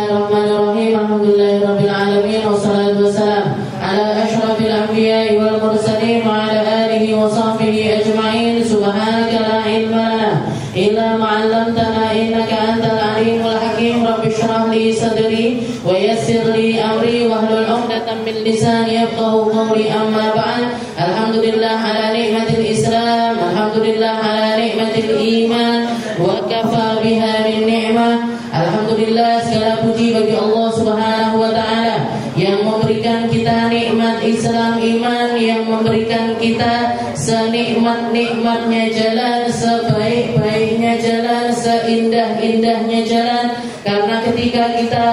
Bismillahirrahmanirrahim. Alhamdulillahirabbil alamin wassalatu wassalamu ala asyrafil anbiya'i wal mursalin wa ala alihi wa sahbihi ajma'in. Subhanaka la ilma lana illa ma 'allamtana innaka antal alimul hakim. Rabbi shrah li sadri wa yassir li amri wahlul 'uqdatam min lisani yafqahu qawli. Amma ba'd. Alhamdulillah ala ni'matil Islam, alhamdulillah ala ni'matil iman, wa kafa biha min ni'mah. Alhamdulillah, segala puji bagi Allah Subhanahu wa ta'ala yang memberikan kita nikmat Islam iman, yang memberikan kita senikmat-nikmatnya jalan, sebaik-baiknya jalan, seindah-indahnya jalan. Karena ketika kita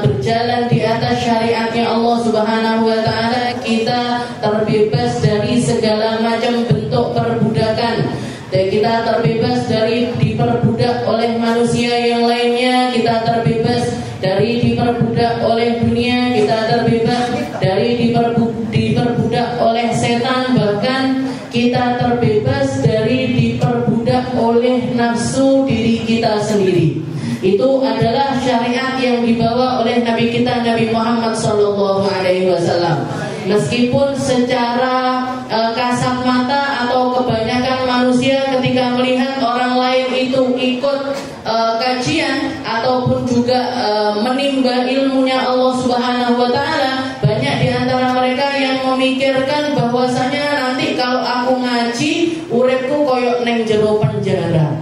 berjalan di atas syariatnya Allah Subhanahu wa ta'ala, kita terbebas dari segala macam bentuk perbudakan. Dan kita terbebas dari diperbudak oleh manusia yang lainnya. Kita terbebas dari diperbudak oleh dunia. Kita terbebas dari diperbudak oleh setan. Bahkan kita terbebas dari diperbudak oleh nafsu diri kita sendiri. Itu adalah syariat yang dibawa oleh Nabi kita Nabi Muhammad SAW. Meskipun secara kasat mata atau kebanyakan manusia ketika melihat orang lain itu ikut kajian ataupun juga menimba ilmunya Allah Subhanahu wa ta'ala, banyak di antara mereka yang memikirkan bahwasanya nanti kalau aku ngaji uripku koyok neng jero penjara.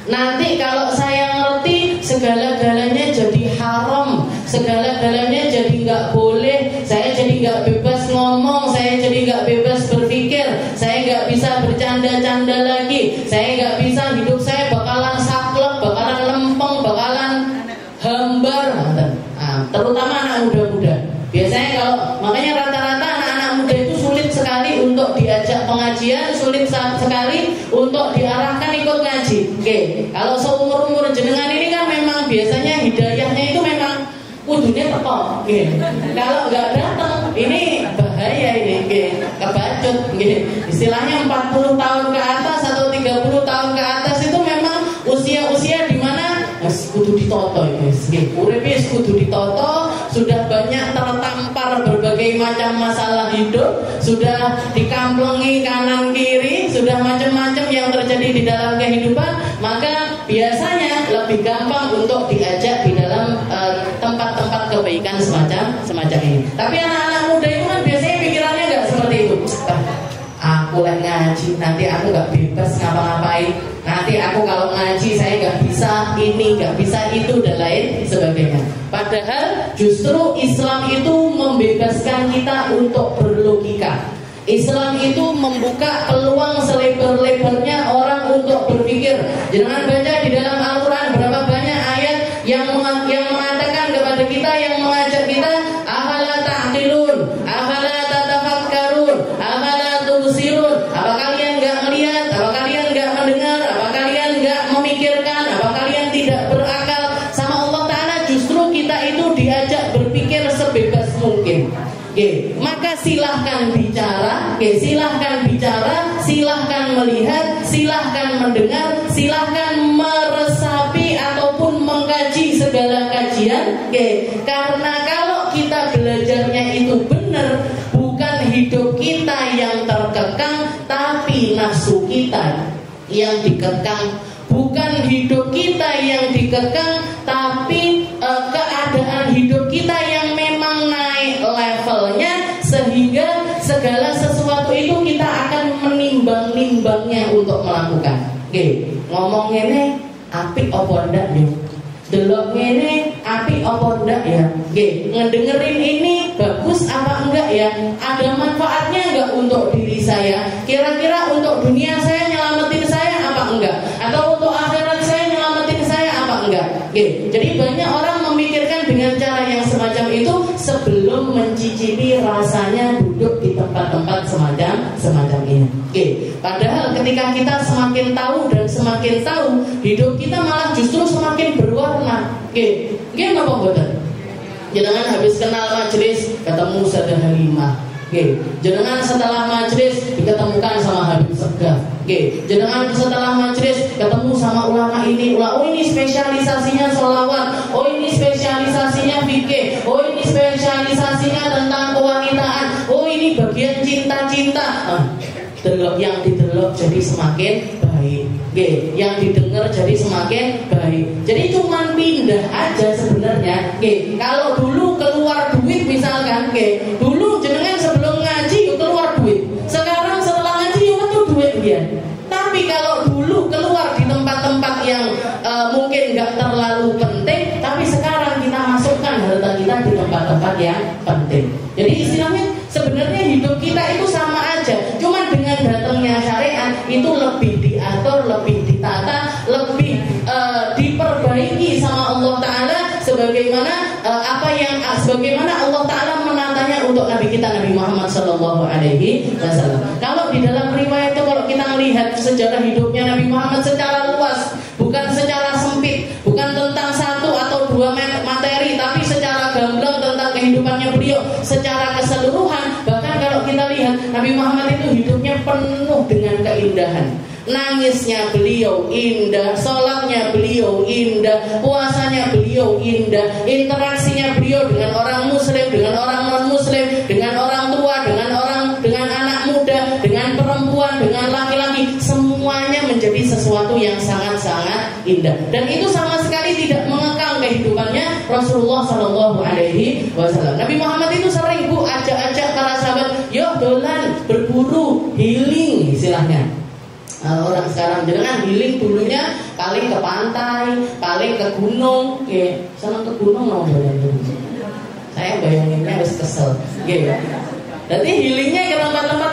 Nanti kalau saya ngerti segala-galanya jadi haram, segala-galanya jadi nggak boleh, saya jadi nggak bebas ngomong, saya jadi nggak bebas berpikir, saya nggak bisa bercanda-canda lagi, saya nggak bisa, hidup saya bakalan saklek, bakalan lempeng, bakalan hambar. Terutama anak muda-muda. Biasanya kalau makanya rata-rata anak-anak muda itu sulit sekali untuk diajak pengajian, sulit sekali untuk diarahkan ikut ngaji. Oke, kalau seumur-umur jenengan ini kan memang biasanya hidayahnya itu memang kudunya teko. Kalau nggak datang, ini bahaya ini, kebacut. Istilahnya 40 tahun ke atas atau 30 tahun ke atas itu memang usia-usia di mana kudu ditoto, uripis kudu ditoto. Sudah banyak tertampar berbagai macam masalah hidup, sudah dikamplengi kanan kiri, sudah macam-macam yang terjadi di dalam kehidupan. Maka biasanya lebih gampang untuk diajak di dalam tempat-tempat kebaikan semacam ini. Tapi anak-anak muda itu kan biasanya pikirannya nggak seperti itu. Aku lagi ngaji, nanti aku nggak bebas ngapa-ngapain. Nanti aku kalau ngaji saya nggak bisa ini, nggak bisa itu, dan lain sebagainya. Padahal justru Islam itu membebaskan kita untuk berlogika. Islam itu membuka peluang selebar-lebarnya orang untuk berpikir. Jangan baca di dalam Al-Quran berapa banyak ayat yang mengatakan kepada kita, yang mengajak kita, afala ta'qilun, afala tatafakkarun, afala tubsirun. Apa kalian nggak melihat? Apa kalian nggak mendengar? Apa kalian nggak memikirkan? Apa kalian tidak berakal? Sama Allah Ta'ala justru kita itu diajak berpikir sebebas mungkin. Maka silahkan bicara, silahkan bicara, silahkan melihat, silahkan mendengar, silahkan meresapi ataupun mengkaji segala kajian. Karena kalau kita belajarnya itu benar, bukan hidup kita yang terkekang, tapi nafsu kita yang dikekang. Bukan hidup kita yang dikekang, tapi keadaan hidup kita yang memang naik levelnya, sehingga segala sesuatu itu kita akan menimbang-nimbangnya untuk melakukan. Ngomong ini apik apa ndak ya? Delok ngene apik apa ndak ya? Ngedengerin ini bagus apa enggak ya? Ada manfaatnya enggak untuk diri saya? Kira-kira untuk dunia saya nyelamatin saya apa enggak? Atau untuk akhirat saya nyelamatin saya apa enggak? Jadi banyak orang memikirkan dengan cara yang semacam itu sebelum mencicipi rasanya duduk di tempat-tempat semacam ini. Padahal ketika kita semakin tahu dan semakin tahu, hidup kita malah justru semakin berwarna. Napa mboten? Jenengan habis kenal majelis ketemu Ustaz Halimah. Jenengan setelah majelis diketemukan sama Habib Segaf. Jenengan setelah majelis ketemu sama ulama ini, ini spesialisasinya sholawat, ini spesialisasinya fikih, ini spesialisasinya tentang kewanitaan, ini bagian cinta-cinta. Yang didelok jadi semakin baik, yang didengar jadi semakin baik. Jadi cuman pindah aja sebenarnya. Kalau dulu keluar duit misalkan, dulu jenengan sebelum ngaji keluar duit. Sekarang setelah ngaji itu duit dia. Tapi kalau dulu keluar di tempat-tempat yang mungkin nggak terlalu penting, tapi sekarang kita masukkan harta kita di tempat-tempat yang penting. Jadi istilahnya sebenarnya hidup kita itu sama aja, cuman dengan datangnya syariat itu lebih diatur, lebih ditata, lebih diperbaiki sama Allah Taala sebagaimana sebagaimana Allah Taala menatanya untuk Nabi kita Nabi Muhammad Sallallahu Alaihi Wasallam. Kalau di dalam riwayat itu kalau kita melihat sejarah hidupnya Nabi Muhammad secara luas, bukan secara sempit, bukan tentang satu atau dua materi, tapi secara gamblang tentang kehidupannya beliau secara keseluruhan. Bahkan kalau kita lihat Nabi Muhammad itu hidupnya penuh dengan keindahan. Nangisnya beliau indah, sholatnya beliau indah, puasanya beliau indah, interaksinya beliau dengan orang muslim, dengan orang non muslim, dengan orang tua, dengan anak muda, dengan perempuan, dengan laki-laki, semuanya menjadi sesuatu yang sangat-sangat indah. Dan itu sama sekali tidak mengekang kehidupannya Rasulullah Shallallahu Alaihi Wasallam. Nabi Muhammad itu sering ajak para sahabat, yuk dolan berburu, healing istilahnya. Orang sekarang jangan healing dulunya paling ke pantai, paling ke gunung, senang ke gunung mau saya bayanginnya harus kesel, Jadi healingnya ke tempat-tempat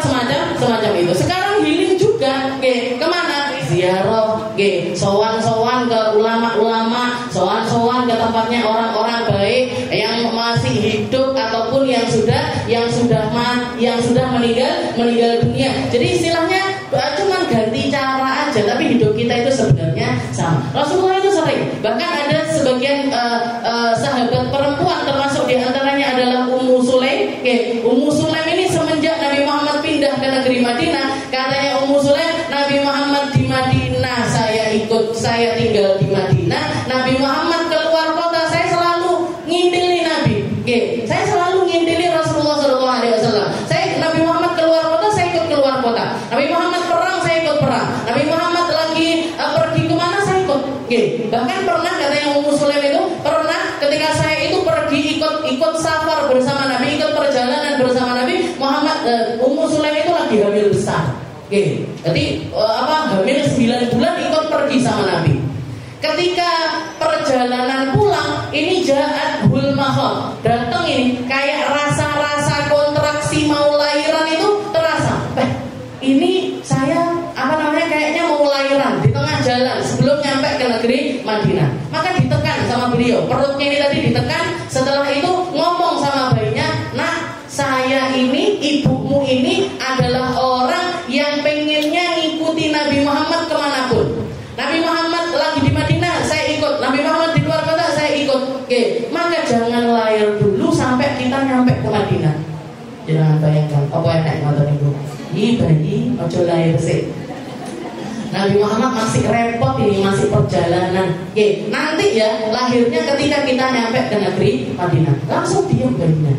semacam itu. Sekarang healing juga, kemana? Ziarah, sowan-sowan ke ulama-ulama, sowan-sowan ke tempatnya orang-orang baik yang masih hidup ataupun yang sudah meninggal dunia. Jadi istilahnya cuma ganti cara aja, tapi hidup kita itu sebenarnya sama. Rasulullah itu sering, bahkan ada sebagian sahabat perempuan, termasuk diantaranya adalah Ummu Sulaim. Ummu Sulaim ini semenjak Nabi Muhammad pindah ke negeri Madinah, katanya Ummu Sulaim, Nabi Muhammad di Madinah saya tinggal di Madinah, Nabi Muhammad keluar kota saya selalu ngintili Nabi. Saya selalu ngintili Rasulullah SAW. Nabi Muhammad keluar kota, saya ikut keluar kota. Nabi Muhammad perang, saya ikut perang. Nabi Muhammad lagi pergi kemana, saya ikut. Bahkan pernah katanya Ummu Sulaim itu, pernah ketika saya itu pergi ikut safar bersama Nabi, ikut perjalanan bersama Nabi Muhammad, Ummu Sulaim itu lagi hamil besar. Jadi hamil 9 bulan ikut pergi sama Nabi. Ketika perjalanan pulang, ini ja'athul makhad, datang ini kayak rasa-rasa kontraksi mau lahiran itu terasa. Ini saya kayaknya mau lahiran di tengah jalan sebelum nyampe ke negeri Madinah. Maka ditekan sama beliau, perutnya ini tadi ditekan. Setelah itu ngomong sama bayinya, nak, saya ini, ibumu ini adalah orang yang pengennya ngikuti Nabi Muhammad kemanapun. Nabi Muhammad lagi di Madinah, saya ikut. Nabi Muhammad di luar kota, saya ikut. Maka jangan lahir dulu sampai kita nyampe ke Madinah. Jangan bayangkan, apa yang naik motor ibu? Bayi, ojo lahir sih. Nabi Muhammad masih repot ini, masih perjalanan. Nanti ya lahirnya ketika kita nyampe ke negeri Madinah, langsung diam bayinya.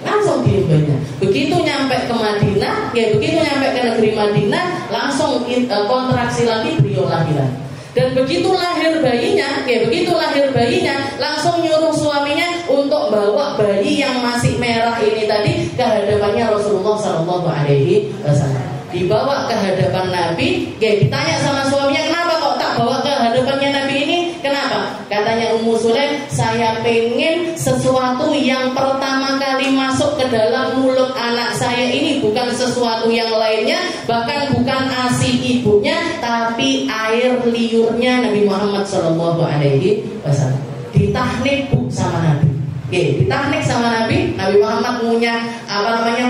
Langsung diam bayinya. Begitu nyampe ke Madinah, begitu nyampe ke negeri Madinah, langsung kontraksi lagi, beliau lahiran. Dan begitu lahir bayinya, langsung nyuruh suaminya untuk bawa bayi yang masih merah ini tadi ke hadapannya Rasulullah Sallallahu Alaihi Wasallam. Dibawa ke hadapan Nabi, ditanya sama suaminya, kenapa kok tak bawa ke hadapannya Nabi ini? Kenapa? Katanya Ummu Sulaim, saya pengen sesuatu yang pertama kali masuk ke dalam mulut anak saya ini bukan sesuatu yang lainnya, bahkan bukan ASI ibunya, tapi air liurnya Nabi Muhammad Sallallahu Alaihi Wasallam. Ditahnik sama Nabi. Ditahnik sama Nabi Muhammad punya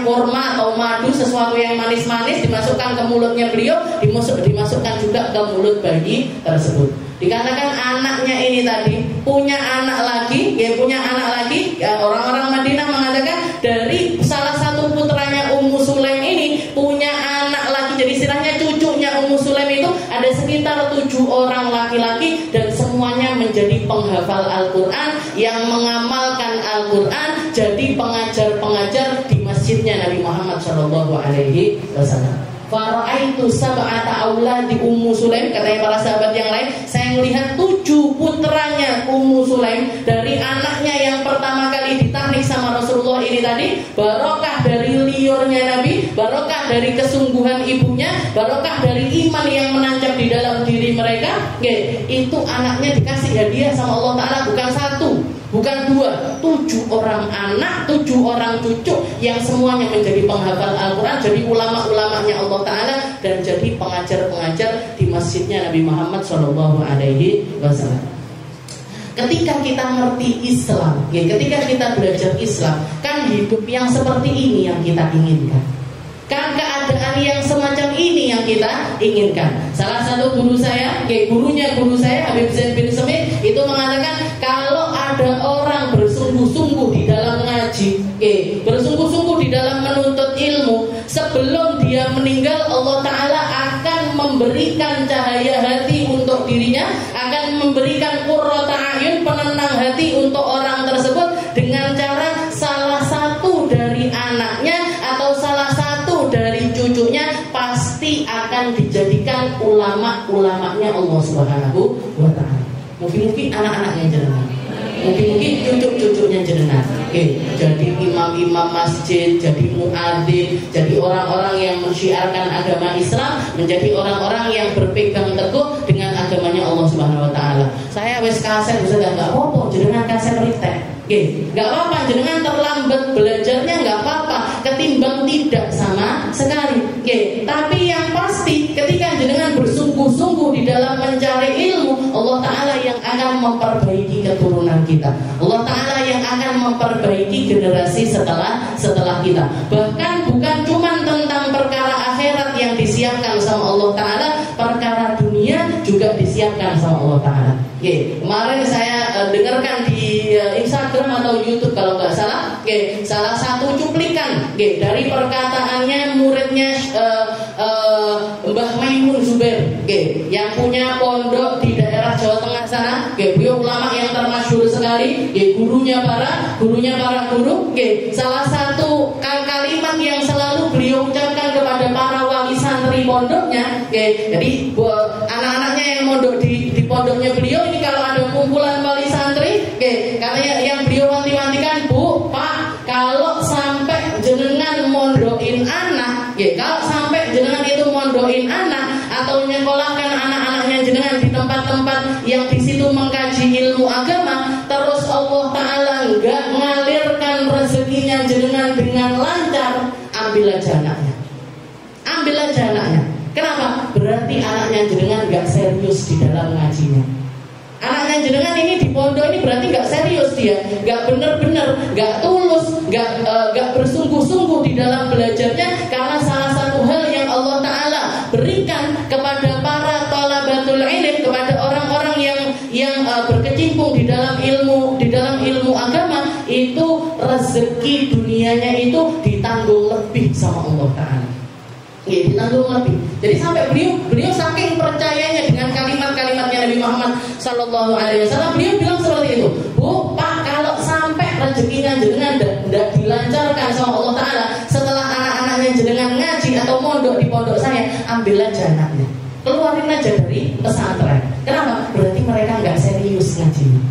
kurma atau madu, sesuatu yang manis-manis dimasukkan ke mulutnya beliau, dimasukkan juga ke mulut bayi tersebut. Dikatakan anaknya ini tadi punya anak lagi, orang-orang Madinah mengatakan dari salah satu putranya Ummu Sulaim ini punya anak lagi, jadi istilahnya cucu jadi penghafal Al-Quran, yang mengamalkan Al-Quran, jadi pengajar-pengajar di masjidnya Nabi Muhammad SAW. Fara'aitu sab'ata auladi Ummu Sulaim, katanya para sahabat yang lain, saya melihat 7 putranya Ummu Sulaim, dari anaknya yang pertama kali ditarik sama Rasulullah ini tadi, barokah dari liurnya Nabi, barokah dari kesungguhan ibunya, barokah dari iman yang menancap di dalam diri mereka. Itu anaknya dikasih hadiah sama Allah Ta'ala, bukan 1, bukan 2, 7 orang anak, 7 orang cucu yang semuanya menjadi penghafal Al-Quran, jadi ulama-ulamanya Allah Ta'ala, dan jadi pengajar-pengajar di masjidnya Nabi Muhammad SAW. Ketika kita ngerti Islam, ketika kita belajar Islam, kan hidup yang seperti ini yang kita inginkan, kan keadaan yang semacam ini yang kita inginkan. Salah satu guru saya, gurunya guru saya Habib Zain bin Semit, itu mengatakan kalau ada orang bersungguh-sungguh di dalam ngaji, bersungguh-sungguh di dalam menuntut ilmu, sebelum dia meninggal Allah Ta'ala akan memberikan cahaya hati untuk dirinya, akan memberikan qurrata a'yun, penenang hati untuk orang tersebut, dengan cara salah satu dari anaknya atau salah satu dari cucunya pasti akan dijadikan ulama-ulamanya Allah Subhanahu wa Ta'ala. Mungkin anak-anaknya jenengan, mungkin cucu-cucunya jenengan, jadi imam-imam masjid, jadi muadzin, jadi orang-orang yang mensyiarkan agama Islam, menjadi orang-orang yang berpegang teguh dengan agamanya Allah Subhanahu wa Ta'ala. Saya wis kaset bisa enggak apa-apa jenengan kaset ritek. Enggak apa-apa jenengan terlambat belajarnya, enggak apa-apa, ketimbang tidak sama sekali. Tapi yang pasti ketika jenengan bersungguh-sungguh di dalam mencari ilmu, Allah Ta'ala yang akan memperbaiki keturunan kita, Allah Ta'ala yang akan memperbaiki generasi setelah kita. Bahkan bukan cuma tentang perkara akhirat yang disiapkan sama Allah Ta'ala, perkara dunia juga disiapkan sama Allah Ta'ala. Kemarin saya dengarkan di Instagram atau YouTube kalau nggak salah, salah satu cuplikan dari perkataannya muridnya Mbah Maimun Zubair, yang punya pondok di daerah Jawa Tengah sana. Beliau ulama yang termasyhur sekali, gurunya para guru. Salah satu kalimat yang selalu beliau ucapkan kepada para wali santri pondoknya, jadi anak-anaknya yang mondok di pondoknya beliau ini, kalau ada kumpulan wali santri, karena yang beliau wanti-wantikan, Bu, Pak, kalau sampai jenengan mondokin anak, kalau sampai jenengan itu mondokin anak atau nyekolahkan anak-anaknya jenengan di tempat-tempat yang di situ mengkaji ilmu agama, terus Allah Ta'ala enggak ngalirkan rezekinya jenengan dengan lancar, ambil aja anaknya. Kenapa? Berarti anaknya jenengan enggak serius di dalam ngajinya. Anaknya jenengan ini di pondok ini berarti nggak serius dia, nggak benar-benar, nggak tulus, nggak bersungguh-sungguh di dalam belajarnya. Karena salah satu hal yang Allah Ta'ala berikan kepada para thalabatul ilm, kepada orang-orang yang berkecimpung di dalam ilmu agama, itu rezeki dunianya itu ditanggung lebih sama Allah Ta'ala. Ditanggung lebih. Jadi sampai beliau saking percayanya dengan kalimat-kalimatnya Nabi Muhammad Sallallahu Alaihi Wasallam, beliau bilang seperti itu, Bu, Pak, kalau sampai rezekinya jenengan tidak dilancarkan sama Allah Ta'ala setelah anak-anaknya jenengan ngaji atau mondok di pondok saya, ambil aja anaknya, keluarin aja dari pesantren. Kenapa? Berarti mereka nggak serius ngajinya.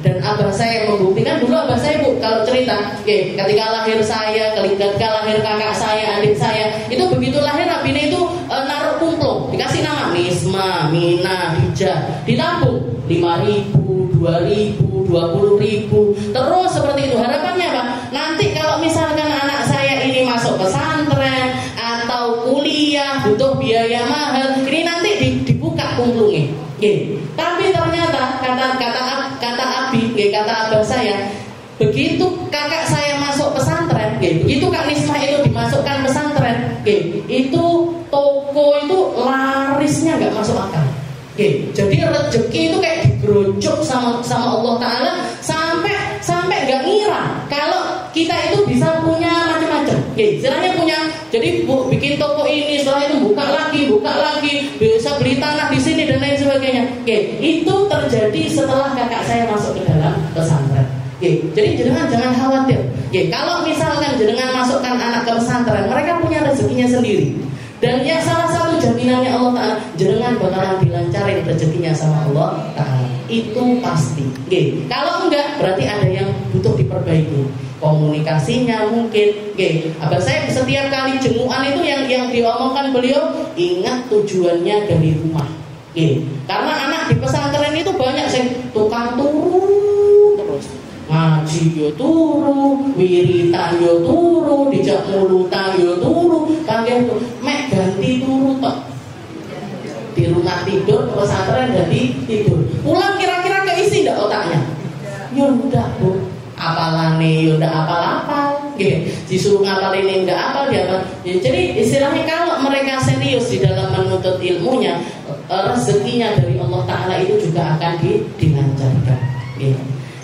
Dan abah saya membuktikan, dulu abah saya, Bu, kalau cerita, ketika lahir saya, ketika lahir kakak saya, adik saya, itu begitu lahir abinya itu naruh kumplung, dikasih nama Misma, Mina, Hijah, ditabung 5.000, 2.000, 20.000, terus seperti itu. Harapannya apa? Nanti kalau misalkan anak saya ini masuk pesantren atau kuliah butuh biaya mahal, ini nanti dibuka kumplungnya. Tapi ternyata kata abah saya, begitu kakak saya masuk pesantren, begitu Kak Nismah itu dimasukkan pesantren, itu toko itu larisnya nggak masuk akal. Jadi rezeki itu kayak digerojok sama Allah Ta'ala, sampai nggak ngira kalau kita itu bisa punya macam-macam. Istilahnya punya, jadi bikin toko ini, setelah itu buka lagi, bisa beli tanah di sini dan lain sebagainya. itu terjadi setelah kakak saya masuk ke dalam pesantren. Jadi jangan khawatir. Kalau misalkan jenengan masukkan anak ke pesantren, mereka punya rezekinya sendiri. Dan yang salah satu jaminannya Allah Ta'ala, jenengan bakalan dilancarin rezekinya sama Allah Ta'ala. Itu pasti. Kalau enggak, berarti ada yang butuh diperbaiki. Komunikasinya mungkin. Abah saya setiap kali jenguan itu yang diomongkan beliau, ingat tujuannya dari rumah. Karena anak di pesantren itu banyak yang tukang turu terus. Ngaji yo turu, wiritan yo turu, dijak mulutan yo turu, kangge mek ganti turu tok. Di rumah tidur ke pesantren ganti tidur. Pulang kira-kira keisi ndak otaknya? Ya udah, Bu. Apalane yo ndak apal-apal. Disuruh ngapalin ndak apal dia apa. Jadi istilahnya kalau mereka serius di dalam menuntut ilmunya, rezekinya dari Allah Ta'ala itu juga akan dilancarkan.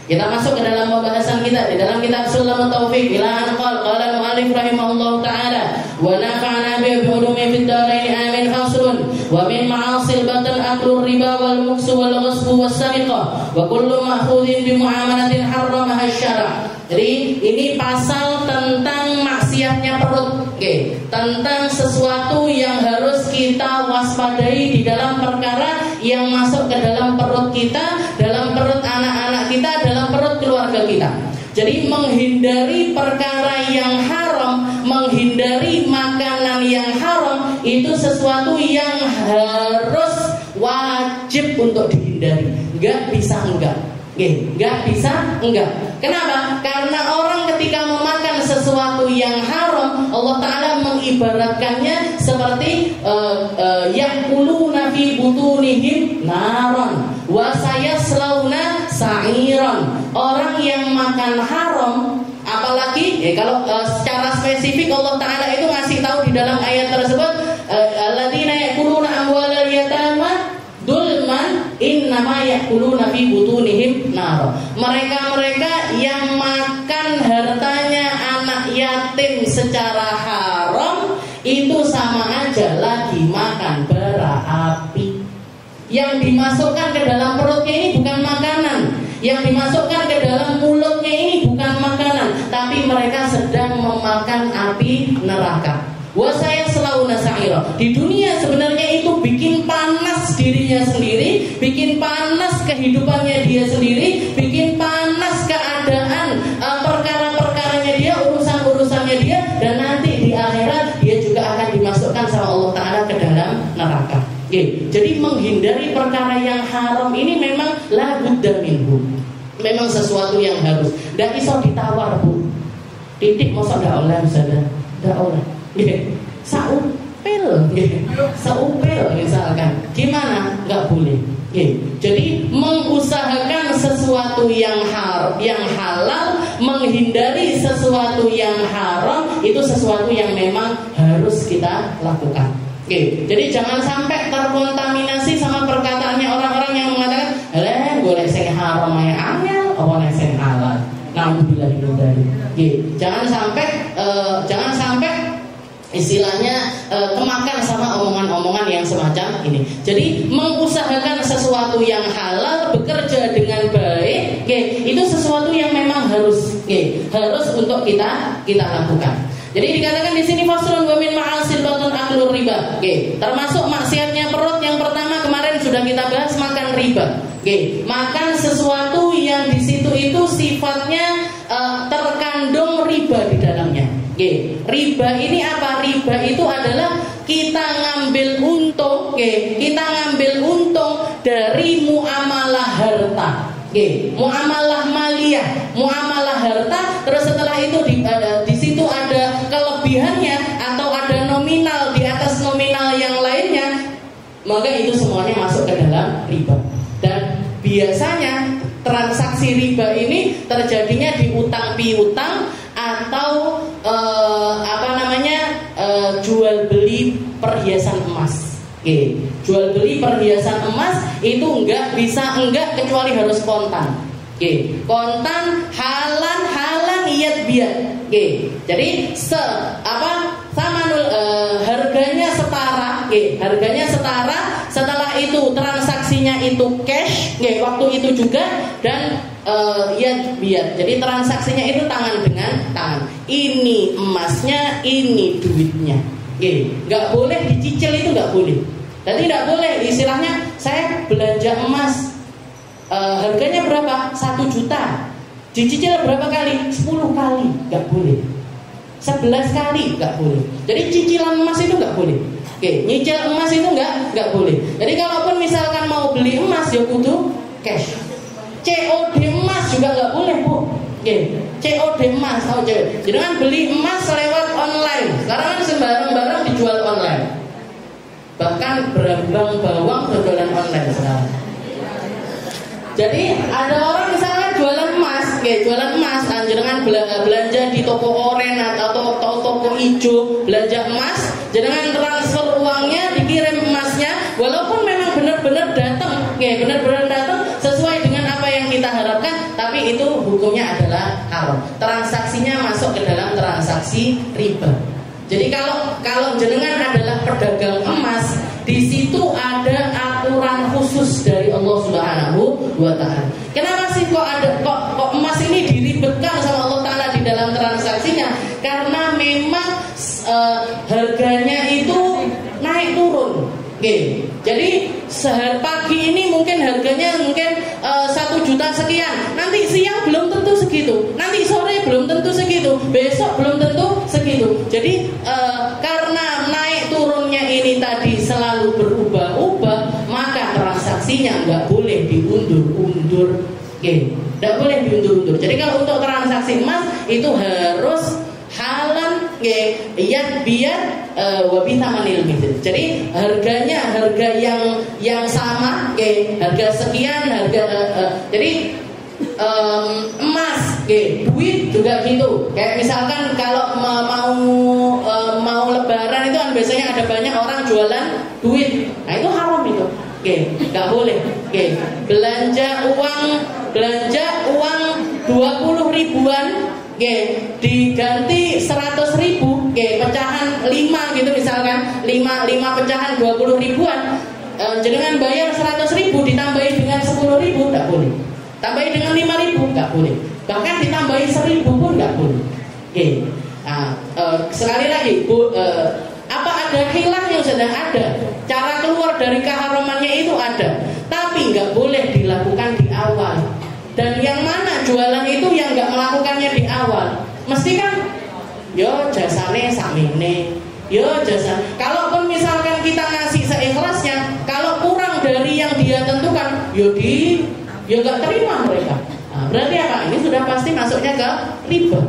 Kita masuk ke dalam pembahasan kita di dalam kitab Sulamut Taufiq ila an qala al-mu'allif rahimahullahu ta'ala wa nafa'ana bi ulumi fid darain amin faslun wa min ma'asil batal aklu riba wal muksu wal ghasbu was sariqah wa kullu ma'khudhin bi muamalatin harramaha syara'. Jadi ini pasal tentang maksiatnya perut, tentang sesuatu yang harus kita waspadai di dalam perkara yang masuk ke dalam perut kita, dalam perut anak-anak kita, dalam perut keluarga kita. Jadi menghindari perkara yang haram, menghindari makanan yang haram, itu sesuatu yang harus wajib untuk dihindari. Enggak bisa enggak. Enggak bisa enggak. Kenapa? Karena orang ketika memakan sesuatu yang haram, Allah Ta'ala mengibaratkannya seperti yakuluna fi butunihim naron wa sayaslauna sa'iron. Orang yang makan haram, apalagi kalau secara spesifik Allah Ta'ala itu ngasih tahu di dalam ayat tersebut, alladzina yakuluna amwalal yatama dulman innama yakuluna fi butunihim nar. Mereka yang makan hartanya anak yatim secara haram itu sama aja lagi makan bara api. Yang dimasukkan ke dalam perutnya ini bukan makanan, yang dimasukkan ke dalam mulutnya ini bukan makanan, tapi mereka sedang memakan api neraka. Wasaya selauna sa'ira. Di dunia sebenarnya itu bikin panas dirinya sendiri, bikin panas kehidupannya dia sendiri, bikin panas keadaan perkara-perkaranya dia, urusan-urusannya dia, dan nanti di akhirat dia juga akan dimasukkan sama Allah Ta'ala ke dalam neraka. Jadi menghindari perkara yang haram ini memang la budda minhu. Memang sesuatu yang harus. Ndak iso ditawar, Bu. Titik mosok ndak oleh misalnya. Ndak oleh. Saupil misalkan, gimana? Nggak boleh. Jadi mengusahakan sesuatu yang halal, menghindari sesuatu yang haram, itu sesuatu yang memang harus kita lakukan. Jadi jangan sampai terkontaminasi sama perkataannya orang-orang yang mengatakan, golek sing haram ae angel, apa nek sing halal. Nauzubillah min dzalik. Jangan sampai istilahnya kemakan sama omongan-omongan yang semacam ini. Jadi mengusahakan sesuatu yang halal, bekerja dengan baik, itu sesuatu yang memang harus untuk kita lakukan. Jadi dikatakan di sini faslun wa min ma'asil batun aklur riba. Termasuk maksiatnya perut yang pertama kemarin sudah kita bahas, makan riba. Makan sesuatu yang di situ itu sifatnya terkandung riba di dalamnya. Riba ini apa? Riba itu adalah kita ngambil untung, kita ngambil untung dari muamalah harta. Muamalah maliyah, muamalah harta. Terus setelah itu di situ ada kelebihannya atau ada nominal di atas nominal yang lainnya, maka itu semuanya masuk ke dalam riba. Dan biasanya transaksi riba ini terjadinya di utang piutang atau jual beli perhiasan emas. Jual beli perhiasan emas itu enggak kecuali harus kontan. Kontan halan iyat biat. Jadi harganya setara. Harganya setara. Setelah itu transaksi transaksinya itu cash, waktu itu juga, dan yad biyad. Jadi transaksinya itu tangan dengan tangan. Ini emasnya, ini duitnya. Nggak boleh dicicil, itu nggak boleh. Jadi nggak boleh istilahnya saya belanja emas, harganya berapa? 1 juta. Dicicil berapa kali? 10 kali, nggak boleh. 11 kali nggak boleh. Jadi cicilan emas itu nggak boleh. Nyicil emas itu nggak boleh. Jadi kalaupun misalkan mau beli emas ya kudu cash. COD emas juga nggak boleh, Bu. COD emas, tahu cewek. Jangan beli emas lewat online. Sekarang kan sembarang-barang dijual online. Bahkan berambang bawang berjualan online sekarang. Jadi ada orang misalnya jualan emas, jangan belanja di toko oren atau toko hijau, belanja emas, jangan transfer uangnya, dikirim emasnya, walaupun memang benar-benar datang, sesuai dengan apa yang kita harapkan, tapi itu hukumnya adalah haram. Transaksinya masuk ke dalam transaksi riba. Jadi kalau jenengan adalah pedagang emas, di situ ada aturan khusus dari Allah Subhanahu wa taala. Kenapa sih kok emas ini diribetkan sama Allah taala di dalam transaksinya? Karena memang harganya itu naik turun. Jadi sehari pagi ini mungkin harganya 1 juta sekian, nanti siang belum tentu segitu, nanti sore belum tentu segitu, besok belum tentu segitu. Jadi karena naik turunnya ini tadi selalu berubah-ubah, maka transaksinya nggak boleh diundur-undur. Nggak boleh diundur-undur. Jadi kalau untuk transaksi emas itu harus halan yad biyad wa bi thamanil mithl. Jadi harga yang sama, harga sekian, jadi emas, duit juga gitu. Kayak misalkan kalau mau lebaran itu kan biasanya ada banyak orang jualan duit. Nah itu haram itu. Nggak boleh. Belanja uang 20 ribuan, diganti 100 ribu, pecahan 5 gitu misalkan, 5 pecahan 20 ribuan, jenengan bayar 100 ribu ditambahi dengan 10 ribu nggak boleh, tambahi dengan 5 ribu nggak boleh, bahkan ditambahi 1000 pun nggak boleh. Sekali lagi, Bu, apa ada khilaf yang sedang ada? Cara keluar dari keharamannya itu ada, tapi nggak boleh dilakukan di awal. Dan yang mana jualan itu yang nggak melakukannya di awal? Mesti kan, yo jasane sakmene, yo jasa. Kalaupun misalkan kita ngasih seikhlasnya, kalau kurang dari yang dia tentukan, yo nggak terima mereka. Nah, berarti apa? Ini sudah pasti masuknya ke riba.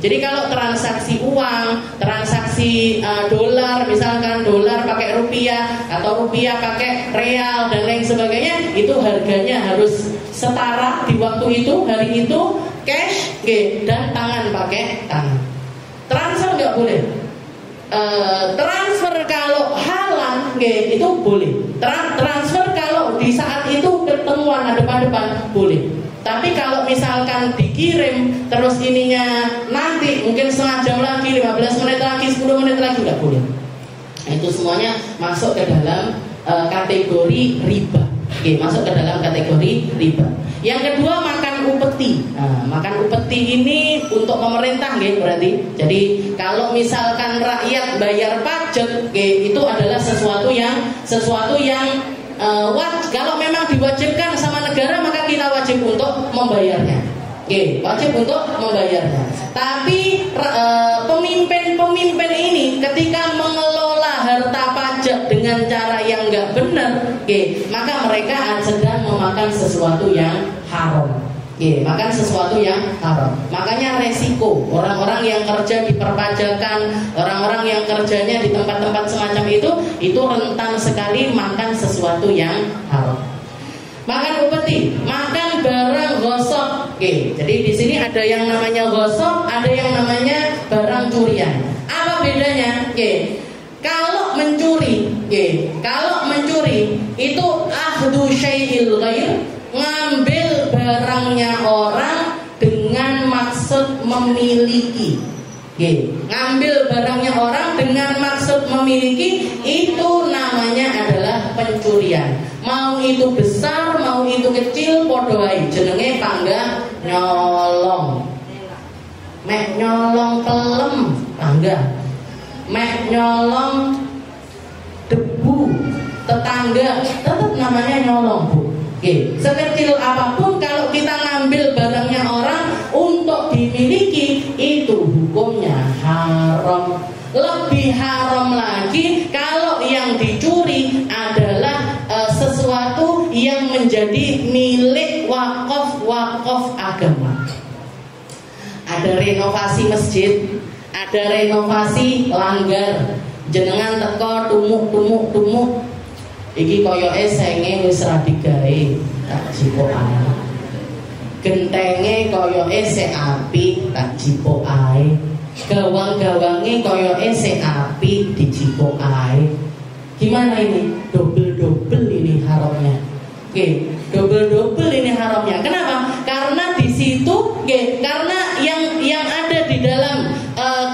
Jadi kalau transaksi uang, transaksi dolar, misalkan dolar pakai rupiah atau rupiah pakai real dan lain sebagainya, itu harganya harus setara di waktu itu, hari itu, cash, dan tangan pakai tangan. Transfer nggak boleh. Transfer kalau halal, itu boleh. Transfer kalau di saat itu ketemuan depan-depan boleh. Tapi kalau misalkan dikirim terus ininya nanti mungkin setengah jam lagi, 15 menit lagi, 10 menit lagi, nggak boleh. Itu semuanya masuk ke dalam kategori riba. Masuk ke dalam kategori riba. Yang kedua, makan upeti. Makan upeti ini untuk pemerintah, berarti. Jadi kalau misalkan rakyat bayar pajak, itu adalah sesuatu yang kalau memang diwajibkan sama negara, maka kita wajib untuk membayarnya. Wajib untuk membayarnya. Tapi pemimpin ini ketika mengelola harta pajak dengan cara yang nggak benar, maka mereka sedang memakan sesuatu yang haram. Makan sesuatu yang haram. Makanya resiko orang-orang yang kerja di perpajakan, orang-orang yang kerjanya di tempat-tempat semacam itu rentan sekali makan sesuatu yang haram. Makan upeti, makan barang gosok. Jadi di sini ada yang namanya gosok, ada yang namanya barang curian. Apa bedanya? Kalau mencuri itu ahdu syai'il ghair, ngambil barangnya orang dengan maksud memiliki. Ngambil barangnya orang dengan maksud memiliki, itu namanya adalah pencurian. Mau itu besar, mau itu kecil, podo ae jenenge panggah nyolong. Mek nyolong pelem panggah, mek nyolong debu tetangga, tetap namanya nyolong, Bu. Sekecil apapun kalau kita ngambil barangnya orang untuk dimiliki, itu hukumnya haram. Lebih haram lagi kalau yang dicuri adalah sesuatu yang menjadi milik wakaf agama. Ada renovasi masjid, ada renovasi langgar, jenengan teko tumuk iki koyoke senge wis ra digawe tak jipuk ae, gentenge koyoke sik apik tak jipuk ae, gawang-gawange koyoke sik apik dijipuk ae. Gimana ini? Double ini haramnya. Double ini haramnya. Kenapa? Karena di situ karena yang ada di dalam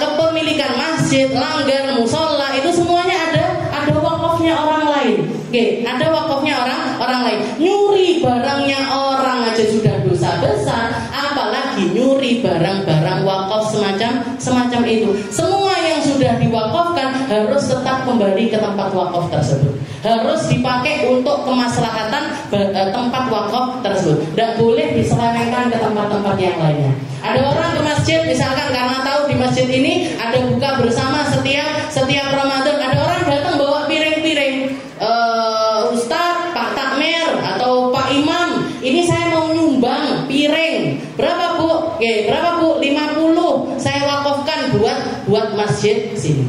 kepemilikan masjid, langgar, musola itu semuanya ada wakafnya orang lain. Ada wakafnya orang lain. Nyuri barangnya orang aja sudah dosa besar, apalagi nyuri barang-barang wakaf semacam itu. Semua yang sudah diwakafkan harus tetap kembali ke tempat wakaf tersebut. Harus dipakai untuk kemaslahatan tempat wakaf tersebut. Tidak boleh diselewengkan ke tempat-tempat yang lainnya. Ada orang ke masjid misalkan karena tahu di masjid ini ada buka bersama setiap Ramadan, ada orang datang bawa piring-piring. Ustadz, Pak Takmir atau Pak Imam, ini saya mau nyumbang piring. Berapa Bu? Berapa Bu? 50. Saya wakafkan buat masjid sini.